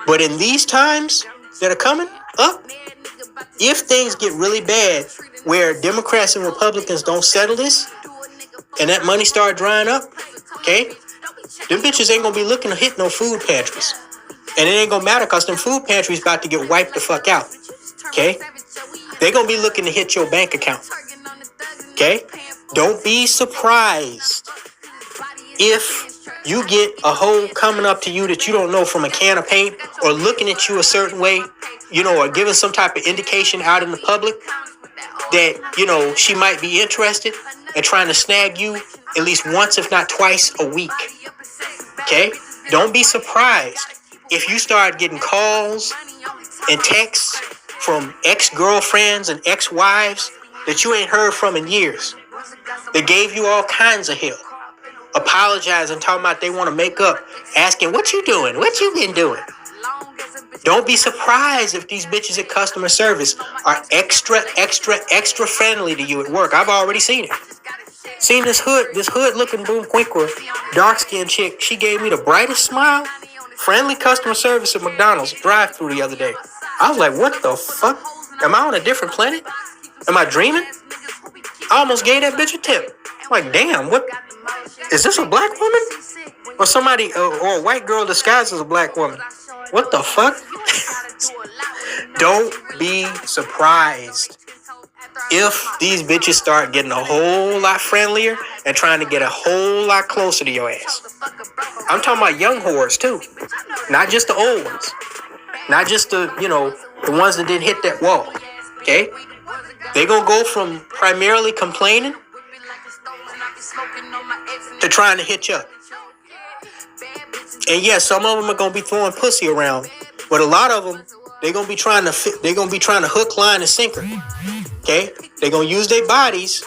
S14: But in these times that are coming up, if things get really bad where Democrats and Republicans don't settle this and that money start drying up, okay, them bitches ain't gonna be looking to hit no food pantries. And it ain't gonna matter because them food pantries about to get wiped the fuck out. Okay? They gonna be looking to hit your bank account. Okay? Don't be surprised if you get a hoe coming up to you that you don't know from a can of paint or looking at you a certain way, or giving some type of indication out in the public that, she might be interested and trying to snag you at least once, if not twice a week. Okay? Don't be surprised if you start getting calls and texts from ex-girlfriends and ex-wives that you ain't heard from in years, that gave you all kinds of hell, apologizing, talking about they want to make up, asking, what you doing? What you been doing? Don't be surprised if these bitches at customer service are extra friendly to you at work. I've already seen it. Seen this hood looking boom quicker, dark-skinned chick. She gave me the brightest smile. Friendly customer service at McDonald's drive-thru the other day. I was like, what the fuck? Am I on a different planet? Am I dreaming? I almost gave that bitch a tip. I'm like, damn, what? Is this a black woman? Or somebody, or a white girl disguised as a black woman? What the fuck? Don't be surprised if these bitches start getting a whole lot friendlier and trying to get a whole lot closer to your ass. I'm talking about young whores too. Not just the old ones. Not just the, the ones that didn't hit that wall. Okay? They gonna go from primarily complaining to trying to hit you up. And yeah, some of them are gonna be throwing pussy around, but a lot of them, they're gonna be trying to hook, line, and sinker. Okay? They're gonna use their bodies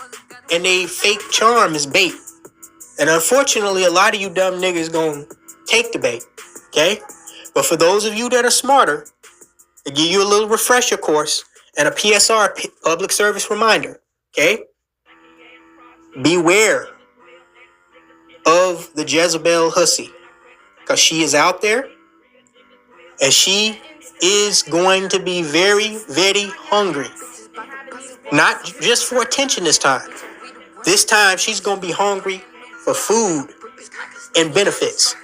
S14: and they fake charm as bait. And unfortunately, a lot of you dumb niggas gonna take the bait. Okay? But for those of you that are smarter, they give you a little refresher course and a PSR, public service reminder. Okay? Beware of the Jezebel hussy. Because she is out there. And she is going to be very, very hungry. Not just for attention this time. This time she's going to be hungry for food and benefits.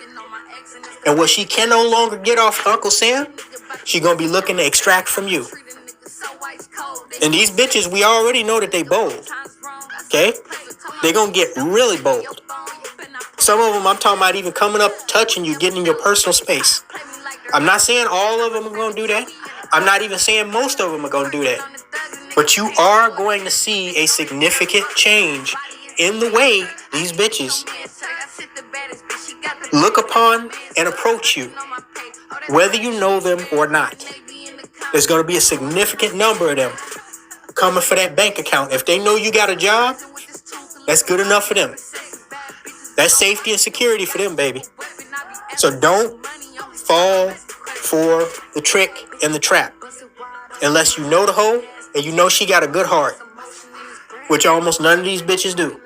S14: And what she can no longer get off Uncle Sam, she's going to be looking to extract from you. And these bitches, we already know that they bold. Okay? They're going to get really bold. Some of them, I'm talking about even coming up, touching you, getting in your personal space. I'm not saying all of them are going to do that. I'm not even saying most of them are going to do that. But you are going to see a significant change in the way these bitches look upon and approach you, whether you know them or not. There's going to be a significant number of them coming for that bank account. If they know you got a job, that's good enough for them. That's safety and security for them, baby. So don't fall for the trick and the trap unless you know the hoe and you know she got a good heart, which almost none of these bitches do.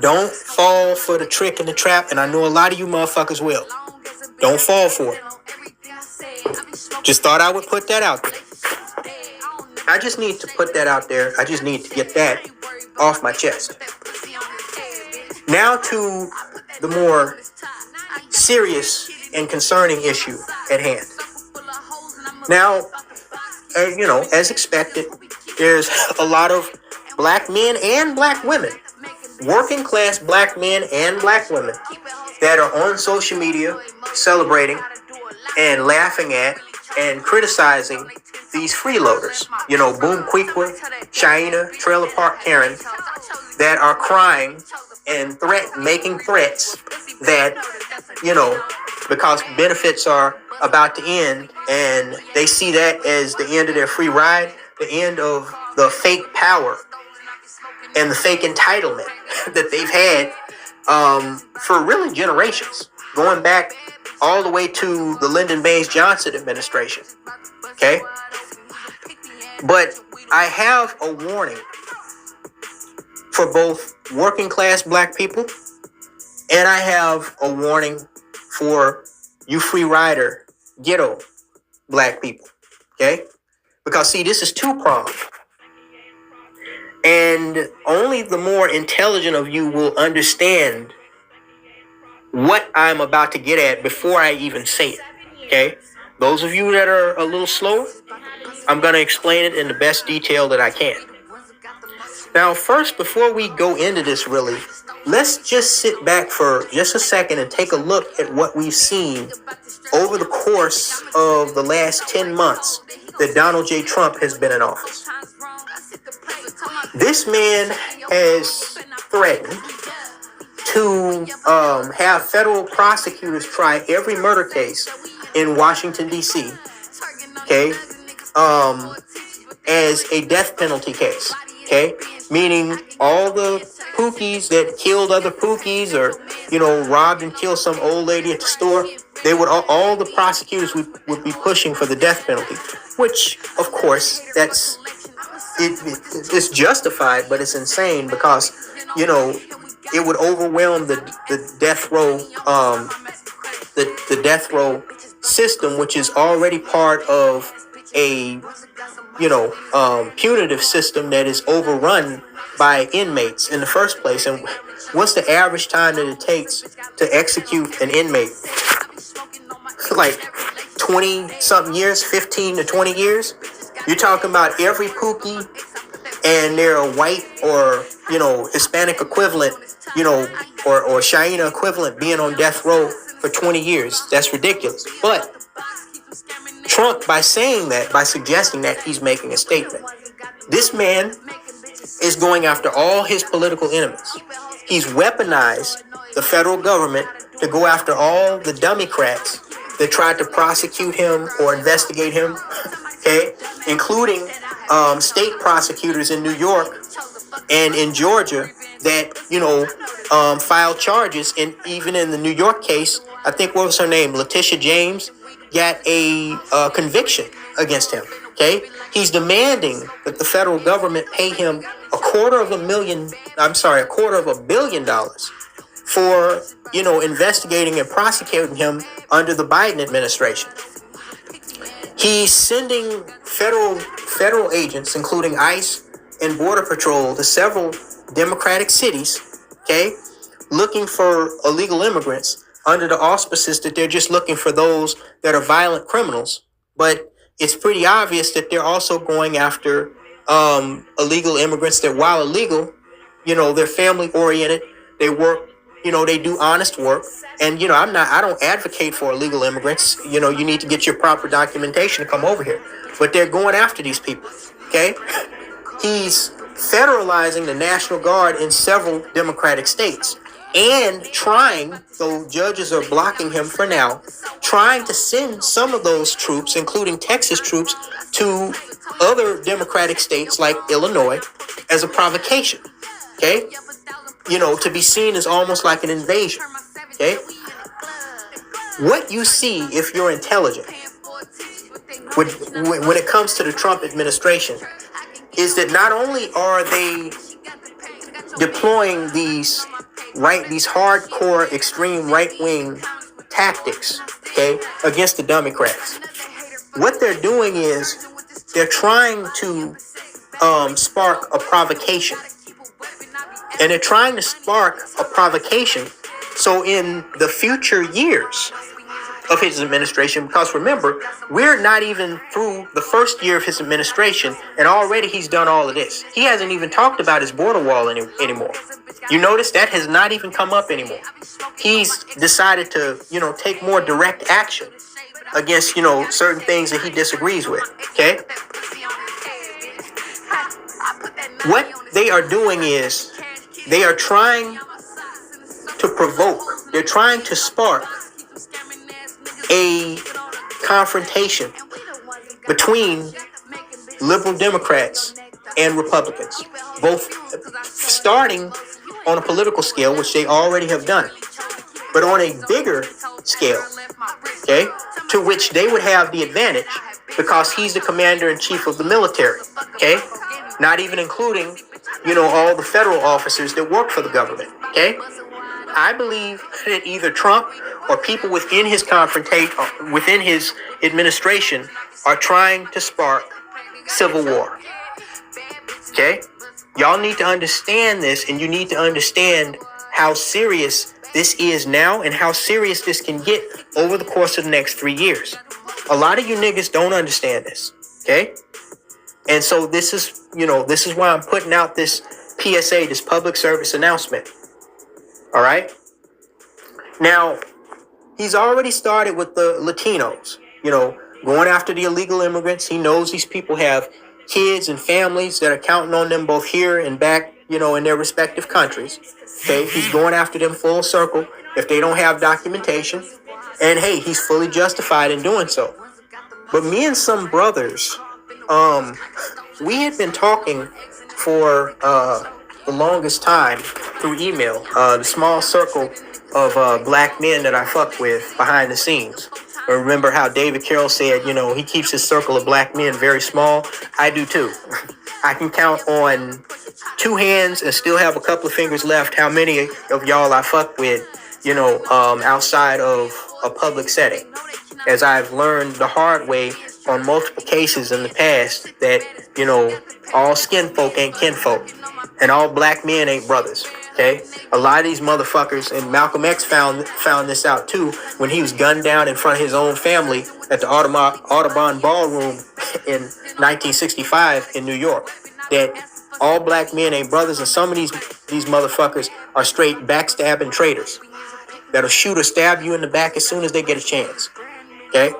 S14: Don't fall for the trick and the trap, and I know a lot of you motherfuckers will. Don't fall for it. Just thought I would put that out there. I just need to put that out there. I just need to get that off my chest. Now to the more serious and concerning issue at hand. Now, as expected, there's a lot of black men and black women, working class black men and black women, that are on social media celebrating and laughing at and criticizing these freeloaders. Boom Queequeg, China, Trailer Park Karen, that are crying and making threats that, because benefits are about to end and they see that as the end of their free ride, the end of the fake power and the fake entitlement that they've had for really generations, going back all the way to the Lyndon Baines Johnson administration. Okay? But I have a warning for both working class black people, and I have a warning for you free rider ghetto black people. Okay? Because see, this is two-pronged. And only the more intelligent of you will understand what I'm about to get at before I even say it. Okay? Those of you that are a little slower, I'm going to explain it in the best detail that I can. Now, first, before we go into this really, let's just sit back for just a second and take a look at what we've seen over the course of the last 10 months that Donald J. Trump has been in office. This man has threatened to have federal prosecutors try every murder case in Washington, D.C., okay, as a death penalty case, okay, meaning all the pookies that killed other pookies or, robbed and killed some old lady at the store, they would all the prosecutors would be pushing for the death penalty, which, of course, it's justified, but it's insane because, it would overwhelm the death row, the death row system, which is already part of a punitive system that is overrun by inmates in the first place. And what's the average time that it takes to execute an inmate? Like 20 something years, 15 to 20 years. You're talking about every Pookie and their white or Hispanic equivalent, or Cheyenne equivalent being on death row for 20 years. That's ridiculous. But Trump, by saying that, by suggesting that, he's making a statement. This man is going after all his political enemies. He's weaponized the federal government to go after all the Democrats that tried to prosecute him or investigate him, okay, including state prosecutors in New York and in Georgia that, filed charges. And even in the New York case, I think, what was her name? Letitia James got a conviction against him, okay? He's demanding that the federal government pay him $250 million for, investigating and prosecuting him under the Biden administration. He's sending federal agents, including ICE and Border Patrol, to several Democratic cities, okay, looking for illegal immigrants under the auspices that they're just looking for those that are violent criminals. But it's pretty obvious that they're also going after illegal immigrants that, while illegal, they're family oriented. They work, they do honest work. And, I don't advocate for illegal immigrants. You need to get your proper documentation to come over here. But they're going after these people, okay? He's federalizing the National Guard in several Democratic states and trying, though judges are blocking him for now, trying to send some of those troops, including Texas troops, to other Democratic states like Illinois as a provocation, okay? To be seen as almost like an invasion, okay? What you see, if you're intelligent, when it comes to the Trump administration, is that not only are they deploying these hardcore, extreme right-wing tactics, okay, against the Democrats, what they're doing is they're trying to spark a provocation. And they're trying to spark a provocation so in the future years of his administration, because remember, we're not even through the first year of his administration, and already he's done all of this. He hasn't even talked about his border wall anymore. You notice that has not even come up anymore. He's decided to, take more direct action against, certain things that he disagrees with, okay? What they are doing is they are trying to provoke, they're trying to spark a confrontation between liberal Democrats and Republicans, both starting on a political scale, which they already have done, but on a bigger scale, okay, to which they would have the advantage because he's the commander-in-chief of the military, okay, not even including, all the federal officers that work for the government, okay? I believe that either Trump or people within his within his administration are trying to spark civil war. Okay? Y'all need to understand this, and you need to understand how serious this is now and how serious this can get over the course of the next 3 years. A lot of you niggas don't understand this. Okay? And so this is why I'm putting out this PSA, this public service announcement. All right. Now, he's already started with the Latinos, going after the illegal immigrants. He knows these people have kids and families that are counting on them both here and back, in their respective countries. Okay. He's going after them full circle if they don't have documentation. And hey, he's fully justified in doing so. But me and some brothers, we had been talking for the longest time through email, the small circle of black men that I fuck with behind the scenes. I remember how David Carroll said, he keeps his circle of black men very small. I do too. I can count on 2 hands and still have a couple of fingers left how many of y'all I fuck with, outside of a public setting. As I've learned the hard way on multiple cases in the past that, you know, all skin folk ain't kinfolk and all black men ain't brothers. Okay, a lot of these motherfuckers, and Malcolm X found this out too when he was gunned down in front of his own family at the Audubon Ballroom in 1965 in New York. That all black men ain't brothers, and some of these motherfuckers are straight backstabbing traitors that'll shoot or stab you in the back as soon as they get a chance. Okay,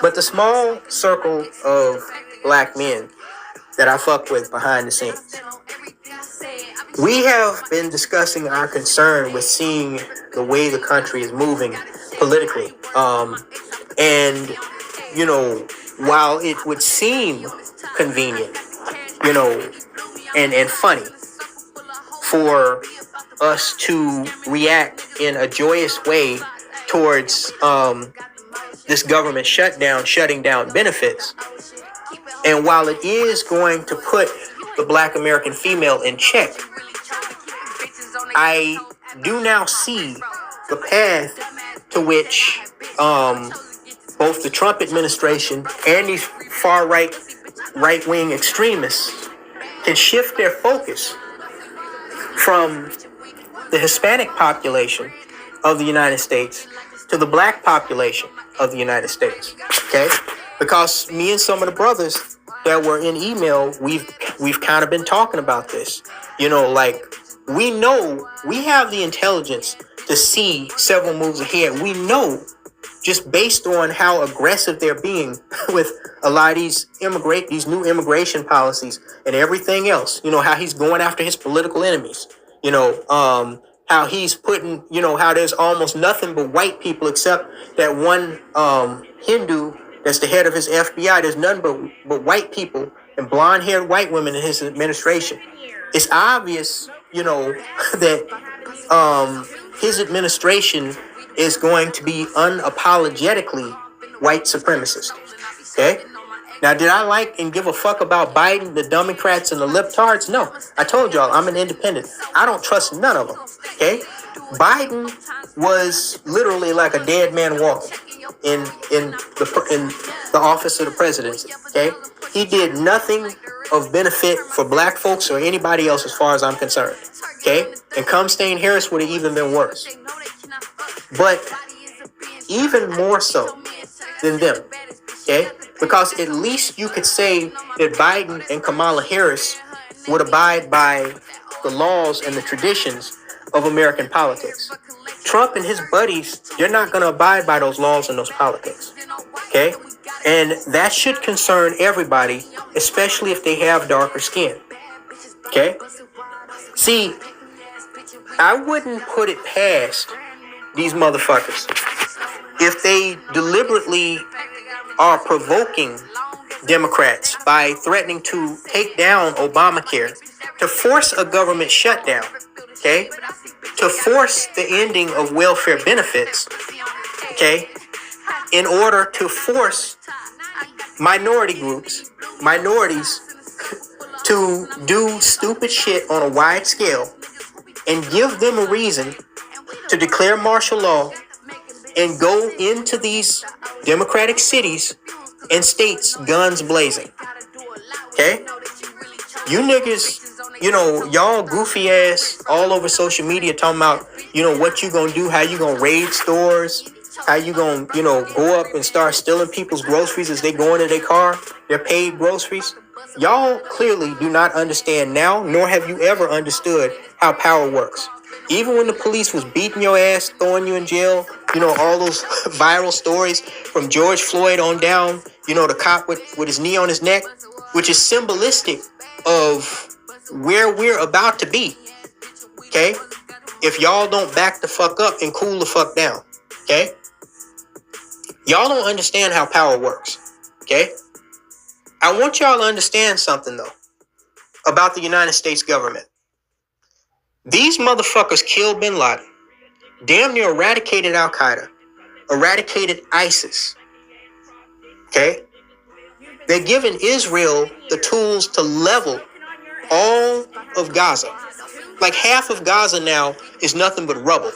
S14: but the small circle of black men that I fuck with behind the scenes, we have been discussing our concern with seeing the way the country is moving politically. And, you know, while it would seem convenient, you know, and funny for us to react in a joyous way towards this government shutting down benefits, and while it is going to put the black American female in check, I do now see the path to which both the Trump administration and these far right-wing extremists can shift their focus from the Hispanic population of the United States to the black population of the United States. Okay? Because me and some of the brothers that were in email, we've kind of been talking about this. You know, like, we know, we have the intelligence to see several moves ahead. We know, just based on how aggressive they're being with a lot of these new immigration policies and everything else. You know, how he's going after his political enemies. You know, how he's putting, you know, how there's almost nothing but white people except that one Hindu that's the head of his FBI. There's nothing but white people and blonde-haired white women in his administration. It's obvious, you know, that his administration is going to be unapologetically white supremacist. Okay? Now, did I like and give a fuck about Biden, the Democrats, and the libtards? No. I told y'all, I'm an independent. I don't trust none of them. Okay? Biden was literally like a dead man walking in the office of the presidency. Okay? He did nothing of benefit for black folks or anybody else as far as I'm concerned. Okay? And Kamala Harris would have even been worse. But even more so than them. Okay? Because at least you could say that Biden and Kamala Harris would abide by the laws and the traditions of American politics. Trump and his buddies, they're not going to abide by those laws and those politics. Okay? And that should concern everybody, especially if they have darker skin. Okay? See, I wouldn't put it past these motherfuckers if they deliberately are provoking Democrats by threatening to take down Obamacare, to force a government shutdown, okay, to force the ending of welfare benefits, okay, in order to force minorities to do stupid shit on a wide scale and give them a reason to declare martial law and go into these democratic cities and states guns blazing. Okay? You niggas, you know, y'all goofy ass all over social media talking about, you know, what you gonna do, how you gonna raid stores, how you gonna, you know, go up and start stealing people's groceries as they go into their car, their paid groceries. Y'all clearly do not understand now, nor have you ever understood how power works. Even when the police was beating your ass, throwing you in jail, you know, all those viral stories from George Floyd on down, you know, the cop with his knee on his neck, which is symbolistic of where we're about to be. Okay? If y'all don't back the fuck up and cool the fuck down. Okay? Y'all don't understand how power works. Okay? I want y'all to understand something, though, about the United States government. These motherfuckers killed Bin Laden, damn near eradicated Al-Qaeda, eradicated ISIS. Okay? They're giving Israel the tools to level all of Gaza. Like half of Gaza now is nothing but rubble.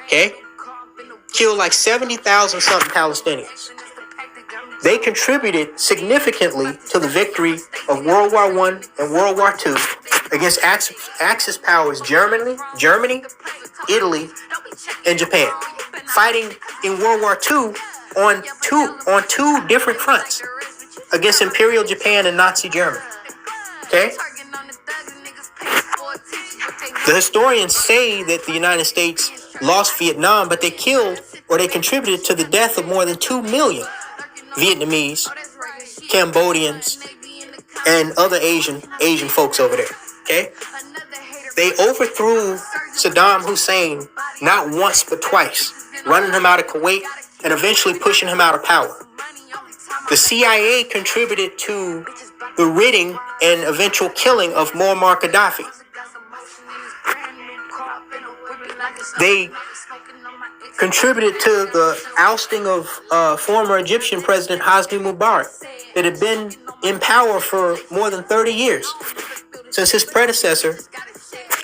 S14: Okay? Killed like 70,000 something Palestinians. They contributed significantly to the victory of World War I and World War II against Axis powers Germany, Italy, and Japan, fighting in World War II on two different fronts against Imperial Japan and Nazi Germany. Okay? The historians say that the United States lost Vietnam, but they killed or they contributed to the death of more than 2 million Vietnamese, Cambodians, and other Asian folks over there. Okay? They overthrew Saddam Hussein not once but twice, running him out of Kuwait and eventually pushing him out of power. The CIA contributed to the ridding and eventual killing of Muammar Gaddafi. They contributed to the ousting of former Egyptian President Hosni Mubarak that had been in power for more than 30 years, since his predecessor,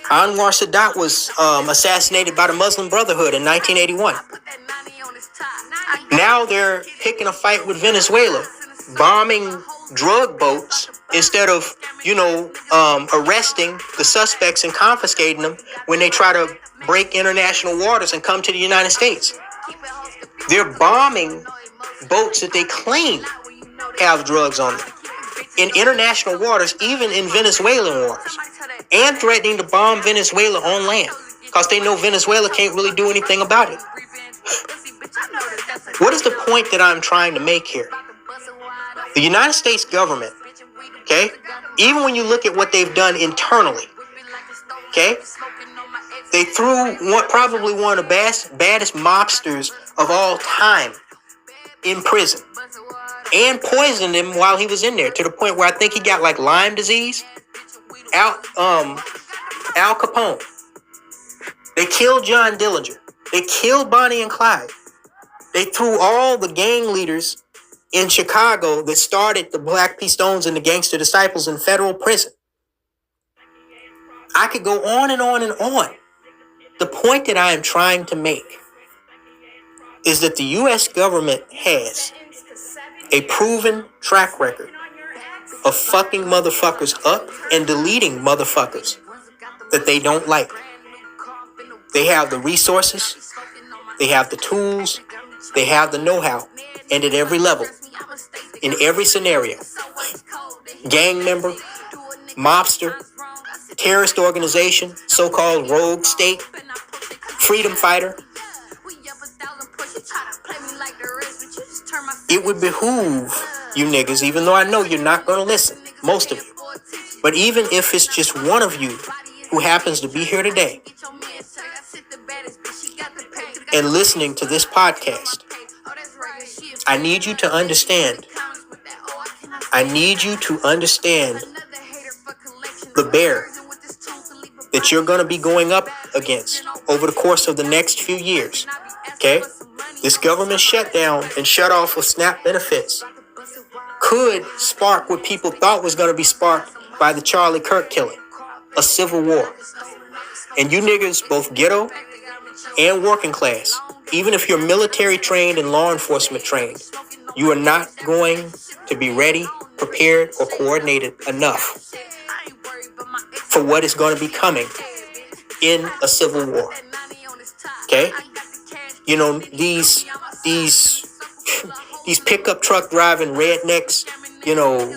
S14: Anwar Sadat, was assassinated by the Muslim Brotherhood in 1981. Now they're picking a fight with Venezuela, bombing drug boats instead of, arresting the suspects and confiscating them when they try to break international waters and come to the United States. They're bombing boats that they claim have drugs on them in international waters, even in Venezuelan waters, and threatening to bomb Venezuela on land because they know Venezuela can't really do anything about it. What is the point that I'm trying to make here? The United States government, okay, even when you look at what they've done internally, okay, they threw probably one of the baddest mobsters of all time in prison and poisoned him while he was in there, to the point where I think he got like Lyme disease. Al Capone. They killed John Dillinger. They killed Bonnie and Clyde. They threw all the gang leaders in Chicago that started the Black P. Stones and the Gangster Disciples in federal prison. I could go on and on and on. The point that I am trying to make is that the U.S. government has a proven track record of fucking motherfuckers up and deleting motherfuckers that they don't like. They have the resources, they have the tools, they have the know-how, and at every level, in every scenario, gang member, mobster, terrorist organization, so-called rogue state, freedom fighter. It would behoove you niggas, even though I know you're not going to listen, most of you, but even if it's just one of you who happens to be here today and listening to this podcast, I need you to understand. I need you to understand the bear that you're going to be going up against over the course of the next few years. Okay? This government shutdown and shut off of SNAP benefits could spark what people thought was going to be sparked by the Charlie Kirk killing, a civil war. And you niggas, both ghetto and working class, even if you're military trained and law enforcement trained, you are not going to be ready, prepared, or coordinated enough for what is going to be coming in a civil war. Okay? You know, these pickup truck driving rednecks, you know,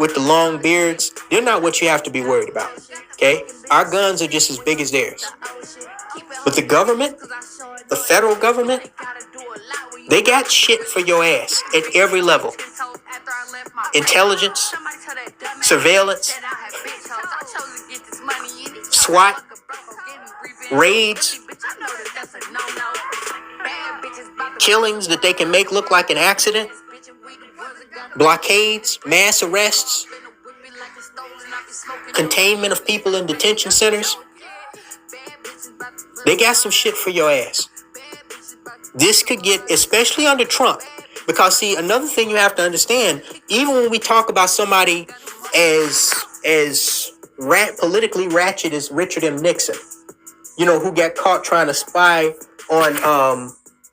S14: with the long beards, they're not what you have to be worried about. Okay? Our guns are just as big as theirs. But the government, the federal government, they got shit for your ass at every level. Intelligence, surveillance, SWAT, raids, killings that they can make look like an accident, blockades, mass arrests, containment of people in detention centers. They got some shit for your ass. This could get, especially under Trump, because see, another thing you have to understand, even when we talk about somebody as politically ratchet as Richard M. Nixon, you know, who got caught trying to spy on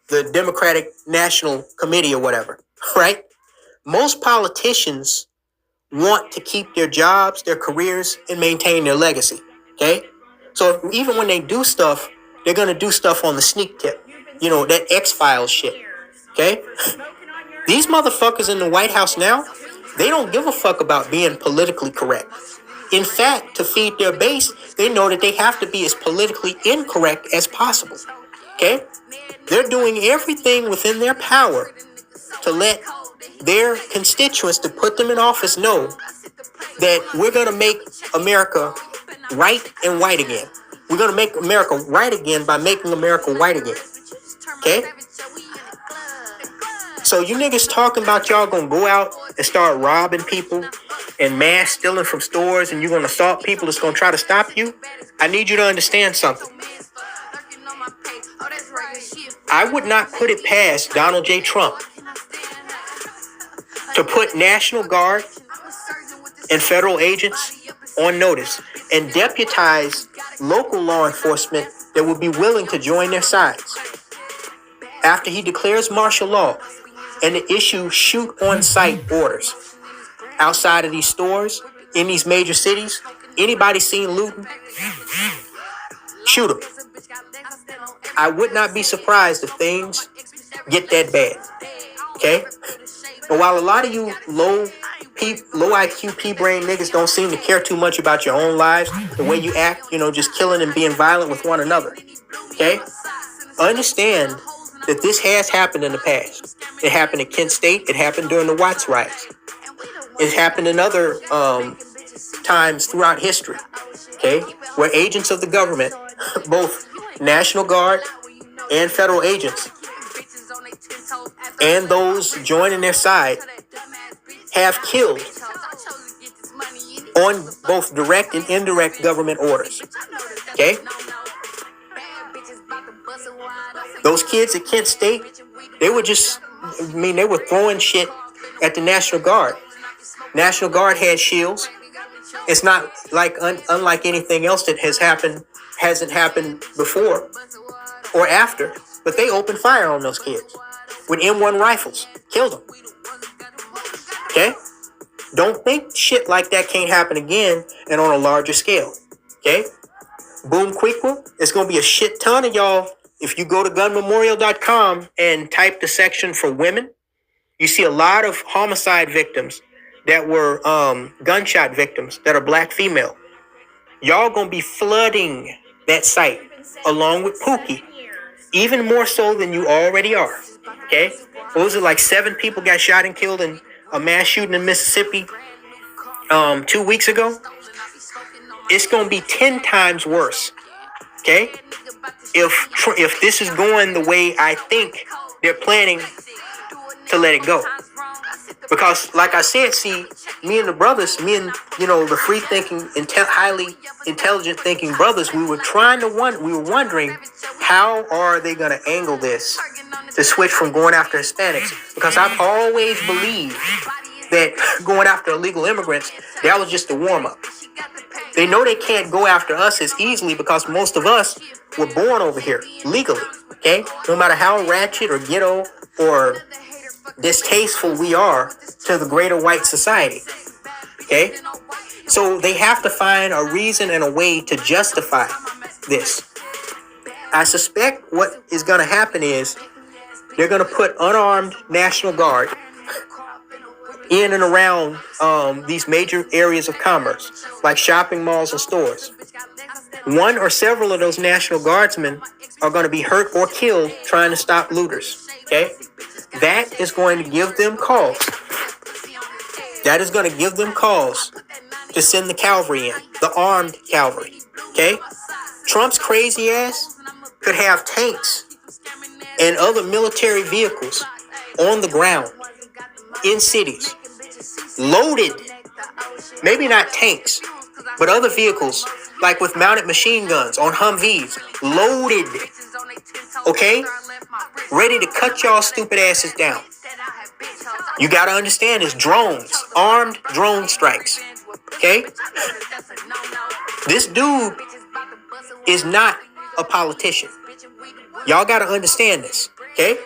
S14: the Democratic National Committee or whatever, right? Most politicians want to keep their jobs, their careers, and maintain their legacy, okay? So even when they do stuff, they're going to do stuff on the sneak tip. You know, that X-Files shit, okay? These motherfuckers in the White House now, they don't give a fuck about being politically correct. In fact, to feed their base, they know that they have to be as politically incorrect as possible, okay? They're doing everything within their power to let their constituents to put them in office know that we're going to make America right and white again. We're going to make America right again by making America white again. Okay? So you niggas talking about y'all going to go out and start robbing people and mass stealing from stores and you're going to assault people that's going to try to stop you? I need you to understand something. I would not put it past Donald J. Trump to put National Guard and federal agents on notice and deputize local law enforcement that would be willing to join their sides. After he declares martial law and to issue shoot-on-sight orders outside of these stores, in these major cities, anybody seen looting, shoot them. I would not be surprised if things get that bad, okay? But while a lot of you low IQ P-brain niggas don't seem to care too much about your own lives, the way you act, you know, just killing and being violent with one another, okay? Understand that this has happened in the past. It happened at Kent State. It happened during the Watts riots. It happened in other times throughout history, okay? Where agents of the government, both National Guard and federal agents, and those joining their side, have killed on both direct and indirect government orders. Okay? Those kids at Kent State, they were they were throwing shit at the National Guard. National Guard had shields. It's not like unlike anything else that hasn't happened before or after, but they opened fire on those kids with M1 rifles, killed them. Okay? Don't think shit like that can't happen again and on a larger scale. Okay? Boom Quickwell, it's going to be a shit ton of y'all. If you go to gunmemorial.com and type the section for women, you see a lot of homicide victims that were gunshot victims that are black female. Y'all going to be flooding that site along with Pookie, even more so than you already are. Okay? What was it, like 7 people got shot and killed in a mass shooting in Mississippi 2 weeks ago? It's going to be 10 times worse. Okay? If this is going the way I think they're planning to let it go. Because, like I said, see, me and the brothers, the free-thinking, highly intelligent thinking brothers, we were wondering how are they going to angle this to switch from going after Hispanics? Because I've always believed that going after illegal immigrants, that was just a warm-up. They know they can't go after us as easily because most of us were born over here legally, okay? No matter how ratchet or ghetto or distasteful we are to the greater white society, okay? So they have to find a reason and a way to justify this. I suspect what is going to happen is they're going to put unarmed National Guard in and around these major areas of commerce, like shopping malls and stores. One or several of those National Guardsmen are going to be hurt or killed trying to stop looters, okay? That is going to give them cause. That is going to give them cause to send the cavalry in, the armed cavalry, okay? Trump's crazy ass could have tanks and other military vehicles on the ground in cities, loaded, maybe not tanks, but other vehicles, like with mounted machine guns on Humvees, loaded, okay? Ready to cut y'all stupid asses down. You gotta understand, it's drones, armed drone strikes, okay? This dude is not a politician. Y'all gotta understand this, okay?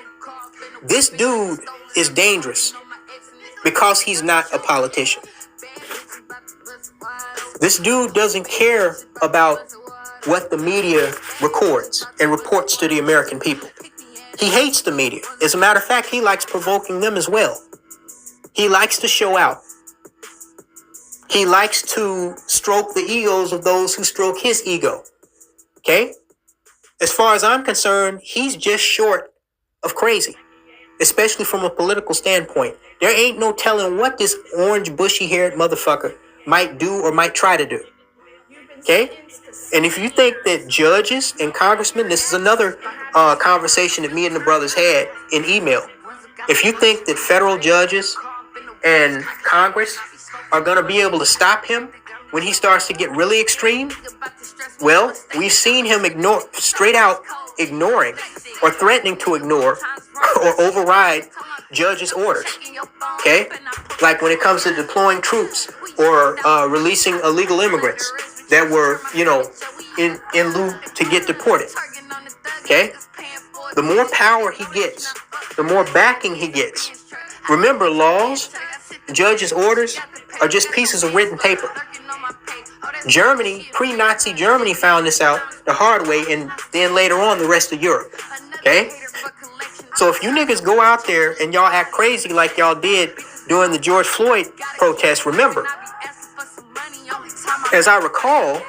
S14: This dude is dangerous because he's not a politician. This dude doesn't care about what the media records and reports to the American people. He hates the media. As a matter of fact, he likes provoking them as well. He likes to show out. He likes to stroke the egos of those who stroke his ego. Okay? As far as I'm concerned, he's just short of crazy, especially from a political standpoint. There ain't no telling what this orange, bushy-haired motherfucker might do or might try to do. Okay? And if you think that judges and congressmen, this is another conversation that me and the brothers had in email. If you think that federal judges and Congress are going to be able to stop him when he starts to get really extreme, well, we've seen him straight out ignoring or threatening to ignore or override judges' orders. Okay? Like when it comes to deploying troops or releasing illegal immigrants that were, in lieu to get deported. Okay? The more power he gets, the more backing he gets. Remember, laws, judges' orders are just pieces of written paper. Germany, pre-Nazi Germany, found this out the hard way, and then later on the rest of Europe. Okay? So if you niggas go out there and y'all act crazy like y'all did during the George Floyd protests, remember, as I recall,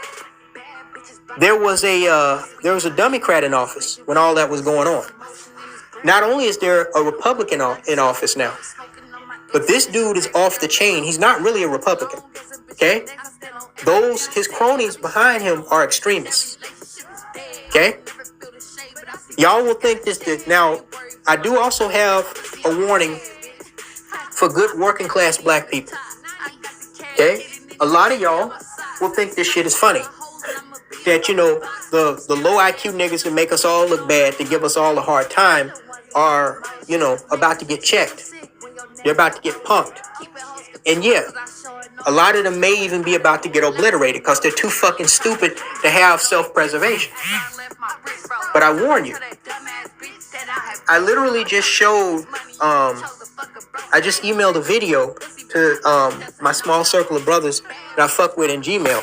S14: there was a Democrat in office when all that was going on. Not only is there a Republican in office now, but this dude is off the chain. He's not really a Republican. Okay? His cronies behind him are extremists. Okay? Y'all will think this. Now, I do also have a warning for good working class black people. Okay? A lot of y'all will think this shit is funny. That, the low IQ niggas that make us all look bad, to give us all a hard time, are, about to get checked. They're about to get punked. And yeah, a lot of them may even be about to get obliterated because they're too fucking stupid to have self-preservation. But I warn you, I literally just showed, I just emailed a video to my small circle of brothers that I fuck with in Gmail.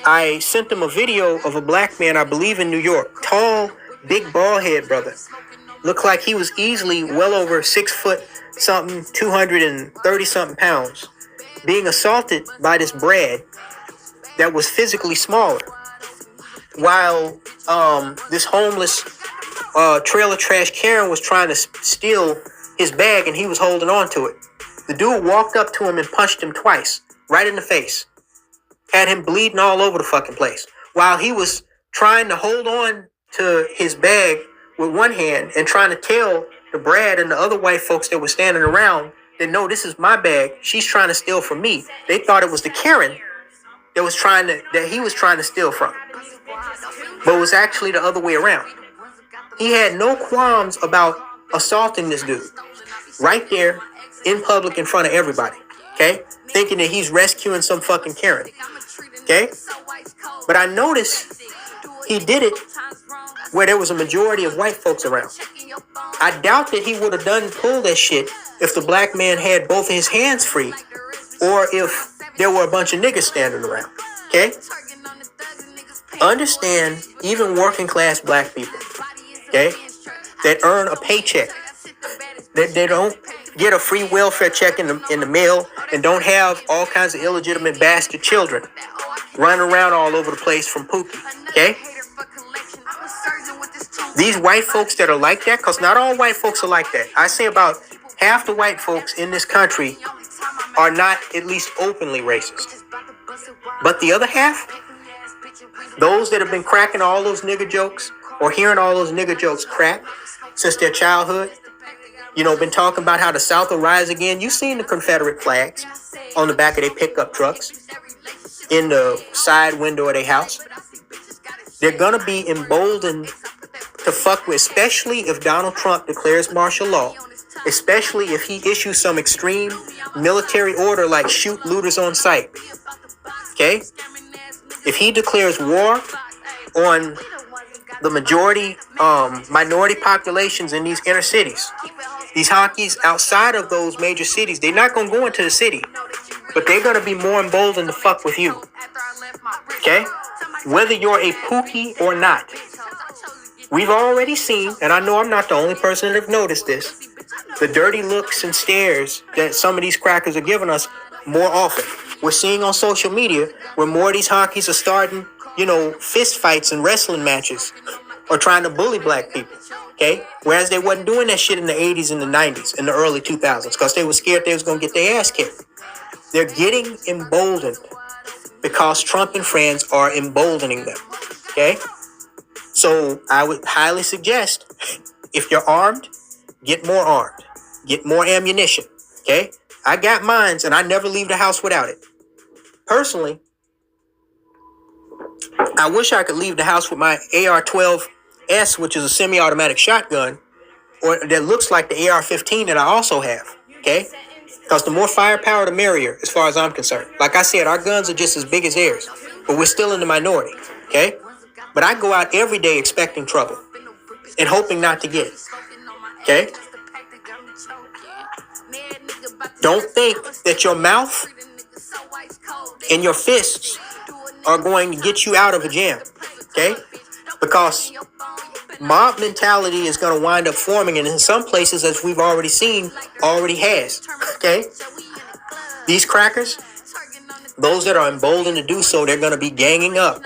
S14: I sent them a video of a black man, I believe in New York. Tall, big bald head brother. Looked like he was easily well over 6 foot something, 230 something pounds, being assaulted by this Brad that was physically smaller, while this homeless trailer trash Karen was trying to steal his bag, and he was holding on to it. The dude walked up to him and punched him twice, right in the face. Had him bleeding all over the fucking place, while he was trying to hold on to his bag with one hand and trying to tell the Brad and the other white folks that were standing around that, no, this is my bag. She's trying to steal from me. They thought it was the Karen that he was trying to steal from, but it was actually the other way around. He had no qualms about assaulting this dude right there in public in front of everybody. Okay, thinking that he's rescuing some fucking Karen. Okay, but I noticed he did it where there was a majority of white folks around. I doubt that he would have pulled that shit if the black man had both of his hands free, or if there were a bunch of niggas standing around. Okay? Understand, even working class black people, okay, that earn a paycheck, that they don't get a free welfare check in the mail, and don't have all kinds of illegitimate bastard children running around all over the place from Pookie. Okay? These white folks that are like that, because not all white folks are like that. I say about half the white folks in this country are not at least openly racist. But the other half, those that have been cracking all those nigger jokes or hearing all those nigger jokes crack since their childhood, been talking about how the South will rise again. You've seen the Confederate flags on the back of their pickup trucks, in the side window of their house. They're going to be emboldened to fuck with, especially if Donald Trump declares martial law, especially if he issues some extreme military order like shoot looters on sight. Okay? If he declares war on the minority populations in these inner cities, These honkies outside of those major cities, they're not going to go into the city, but they're going to be more emboldened to fuck with you. Okay? Whether you're a pookie or not. We've already seen, and I know I'm not the only person that have noticed this, the dirty looks and stares that some of these crackers are giving us more often. We're seeing on social media where more of these honkies are starting, fist fights and wrestling matches or trying to bully black people. Okay? Whereas they wasn't doing that shit in the 80s and the 90s and the early 2000s because they were scared they was going to get their ass kicked. They're getting emboldened because Trump and friends are emboldening them. Okay? So I would highly suggest, if you're armed, get more armed. Get more ammunition. Okay? I got mines and I never leave the house without it. Personally, I wish I could leave the house with my AR-12S, which is a semi-automatic shotgun, or that looks like the AR-15 that I also have. Okay? Because the more firepower, the merrier, as far as I'm concerned. Like I said, our guns are just as big as theirs, but we're still in the minority. Okay? But I go out every day expecting trouble and hoping not to get it. Okay? Don't think that your mouth and your fists are going to get you out of a jam. Okay? Because mob mentality is going to wind up forming, and in some places, as we've already seen, already has. Okay? These crackers, those that are emboldened to do so, they're going to be ganging up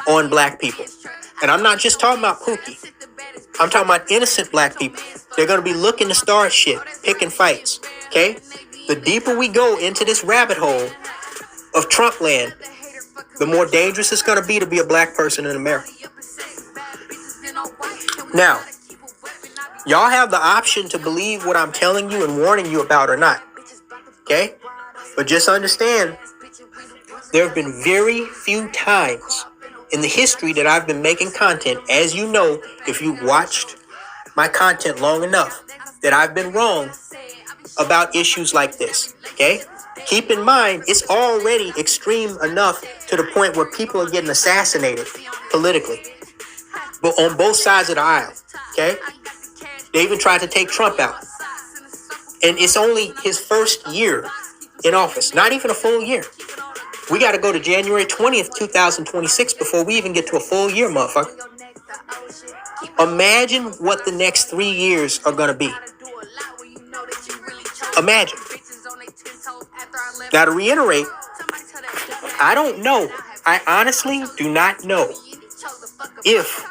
S14: on black people. And I'm not just talking about Pookie. I'm talking about innocent black people. They're going to be looking to start shit, picking fights. Okay? The deeper we go into this rabbit hole of Trump land, the more dangerous it's going to be a black person in America. Now, y'all have the option to believe what I'm telling you and warning you about or not. Okay? But just understand, there have been very few times in the history that I've been making content, as you know, if you've watched my content long enough, that I've been wrong about issues like this. Okay? Keep in mind, it's already extreme enough to the point where people are getting assassinated politically. But on both sides of the aisle. Okay? They even tried to take Trump out. And it's only his first year in office. Not even a full year. We got to go to January 20th, 2026 before we even get to a full year, motherfucker. Imagine what the next 3 years are going to be. Imagine. Now, to reiterate, I don't know. I honestly do not know if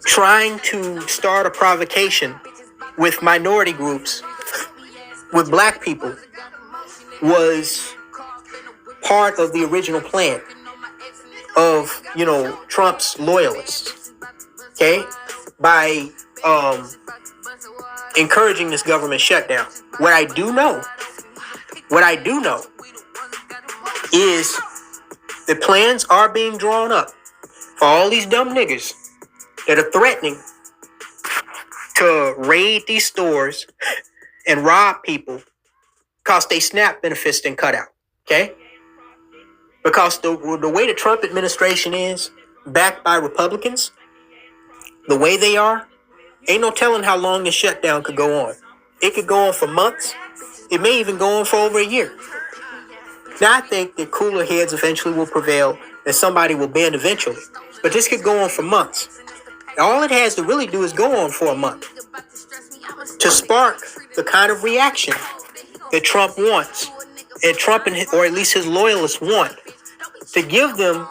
S14: trying to start a provocation with minority groups, with black people, was part of the original plan of, Trump's loyalists. Okay? By encouraging this government shutdown. What I do know is the plans are being drawn up for all these dumb niggas that are threatening to raid these stores and rob people because they SNAP benefits didn't cut out. Okay? Because the way the Trump administration is, backed by Republicans, the way they are, ain't no telling how long this shutdown could go on. It could go on for months. It may even go on for over a year. Now, I think that cooler heads eventually will prevail and somebody will bend eventually. But this could go on for months. All it has to really do is go on for a month to spark the kind of reaction that Trump wants, and Trump, or at least his loyalists want, to give them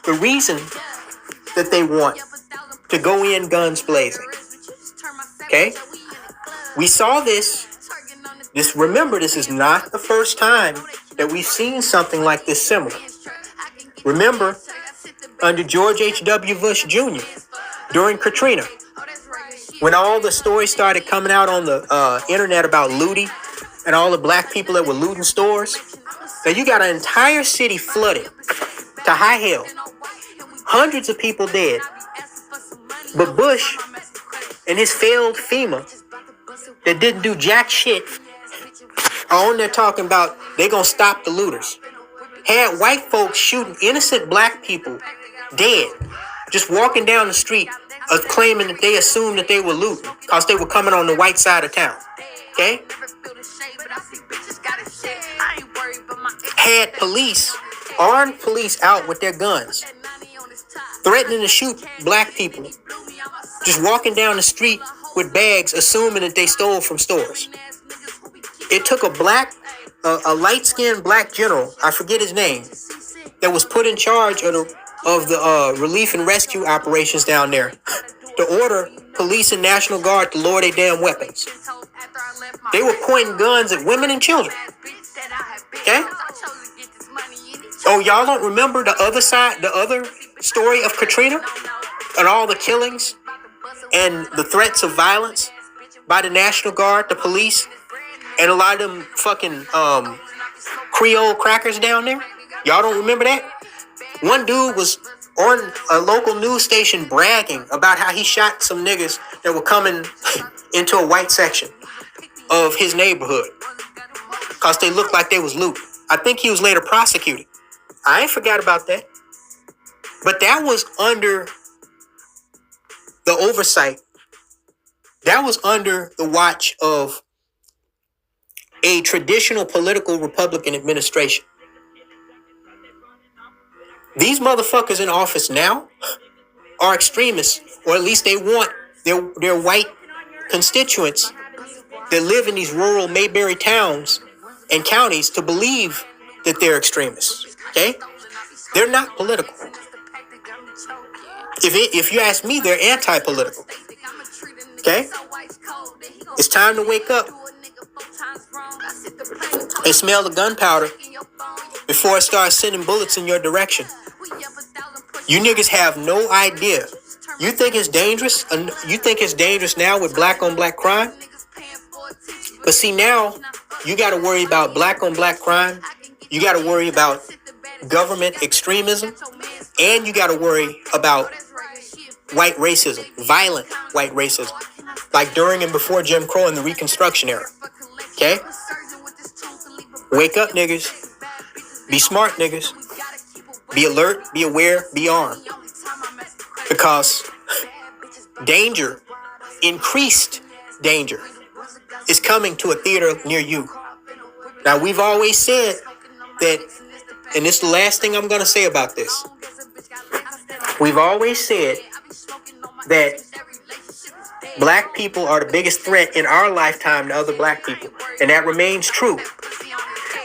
S14: the reason that they want to go in guns blazing. Okay? We saw this. Remember, this is not the first time that we've seen something like this similar. Remember, under George H.W. Bush Jr., during Katrina, when all the stories started coming out on the internet about looting and all the black people that were looting stores. Now you got an entire city flooded to high hell. Hundreds of people dead. But Bush and his failed FEMA that didn't do jack shit are on there talking about they gonna stop the looters. Had white folks shooting innocent black people dead, just walking down the street claiming that they assumed that they were looting because they were coming on the white side of town. Okay? Had police, armed police out with their guns, threatening to shoot black people, just walking down the street with bags, assuming that they stole from stores. It took a light-skinned black general, I forget his name, that was put in charge of the relief and rescue operations down there to order police and National Guard to lower their damn weapons. They were pointing guns at women and children. Okay? Oh, y'all don't remember the other side, the other story of Katrina and all the killings and the threats of violence by the National Guard, the police, and a lot of them fucking Creole crackers down there? Y'all don't remember that? One dude was on a local news station bragging about how he shot some niggas that were coming into a white section of his neighborhood because they looked like they was loot. I think he was later prosecuted. I ain't forgot about that. But that was under the oversight. That was under the watch of a traditional political Republican administration. These motherfuckers in office now are extremists, or at least they want their white constituents that live in these rural Mayberry towns and counties to believe that they're extremists. Okay? They're not political. If you ask me, they're anti-political. Okay? It's time to wake up and smell the gunpowder before it starts sending bullets in your direction. You niggas have no idea. You think it's dangerous? You think it's dangerous now with black on black crime? But see, now you got to worry about black on black crime. You got to worry about government extremism. And you got to worry about white racism, violent white racism, like during and before Jim Crow and the Reconstruction era. Okay? Wake up, niggas. Be smart, niggas. Be alert, be aware, be armed. Because danger, increased danger, is coming to a theater near you. Now, we've always said that, and this is the last thing I'm going to say about this. We've always said that black people are the biggest threat in our lifetime to other black people. And that remains true.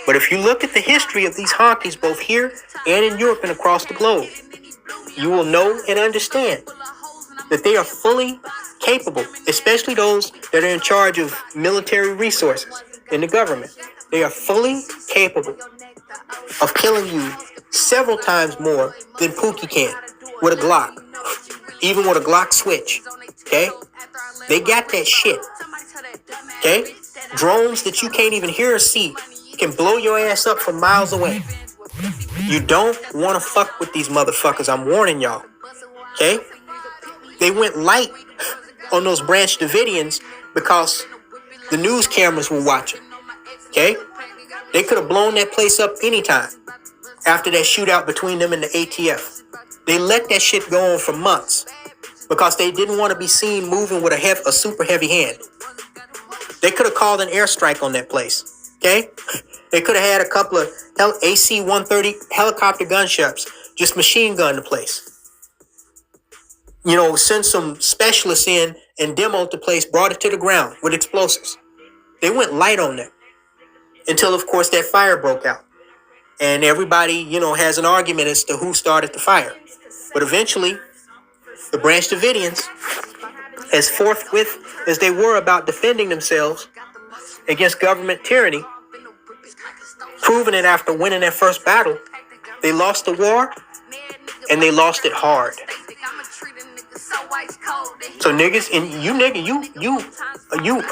S14: But if you look at the history of these honkies, both here and in Europe and across the globe, you will know and understand that they are fully capable, especially those that are in charge of military resources in the government. They are fully capable of killing you several times more than Pookie can with a Glock, even with a Glock switch. Okay? They got that shit. Okay? Drones that you can't even hear or see can blow your ass up from miles away. You don't want to fuck with these motherfuckers. I'm warning y'all. Okay? They went light on those Branch Davidians because the news cameras were watching. Okay? They could have blown that place up anytime after that shootout between them and the ATF. They let that shit go on for months because they didn't want to be seen moving with a super heavy hand. They could have called an airstrike on that place. Okay? They could have had a couple of AC-130 helicopter gunships, just machine gun the place. You know, send some specialists in and demoed the place, brought it to the ground with explosives. They went light on that until, of course, that fire broke out. And everybody, you know, has an argument as to who started the fire. But eventually, the Branch Davidians, as forthwith as they were about defending themselves against government tyranny, proving it after winning their first battle, they lost the war, and they lost it hard. So niggas, and you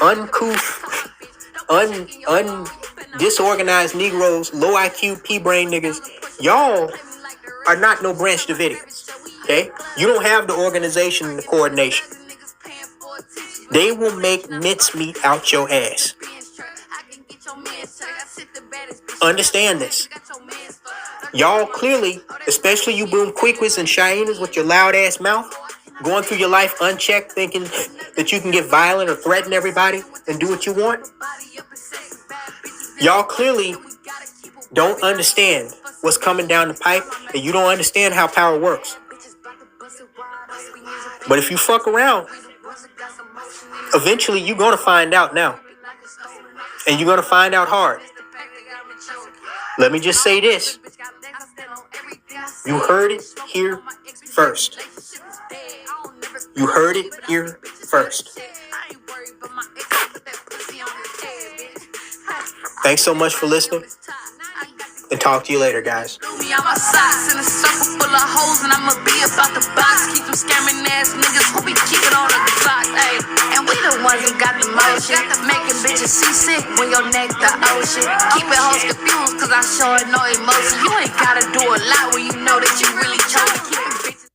S14: uncouth, disorganized Negroes, low IQ, P-brain niggas, y'all are not no Branch Davidians. Okay? You don't have the organization and the coordination. They will make mincemeat out your ass. Understand this. Y'all clearly, especially you Boom Queequas and Chyenas with your loud ass mouth, going through your life unchecked, thinking that you can get violent or threaten everybody and do what you want? Y'all clearly don't understand what's coming down the pipe, and you don't understand how power works. But if you fuck around, eventually you're going to find out now. And you're going to find out hard. Let me just say this. You heard it here first. You heard it here first. Thanks so much for listening. And talk to you later, guys.
S13: Me on my socks in a circle full of hoes, and I'ma be about the box. Keep them scamming ass niggas who be keeping on the clock, ayy. And we the ones who got the motion, making bitches seasick when your neck the ocean. Keeping hoes confused, cause I show it no emotion. You ain't gotta do a lot when you know that you really chose to keep it, bitches.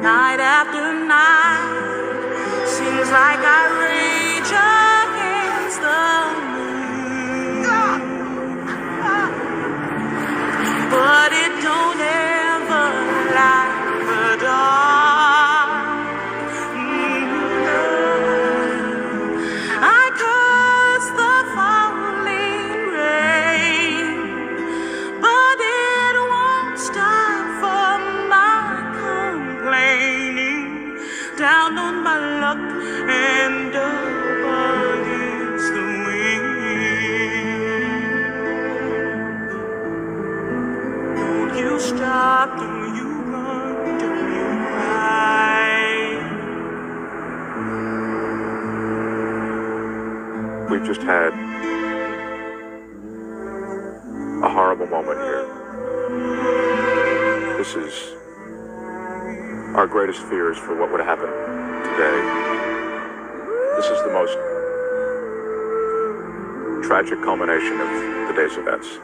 S15: Night after night, seems like I rage against the moon. But it don't ever light the dark. I curse the falling rain, but it won't stop for my complaining. Down on my luck and up against the wind. Don't you stop, don't you run, don't you cry.
S16: We've just had a horrible moment here. This is our greatest fears for what would happen today. This is the most tragic culmination of the day's events.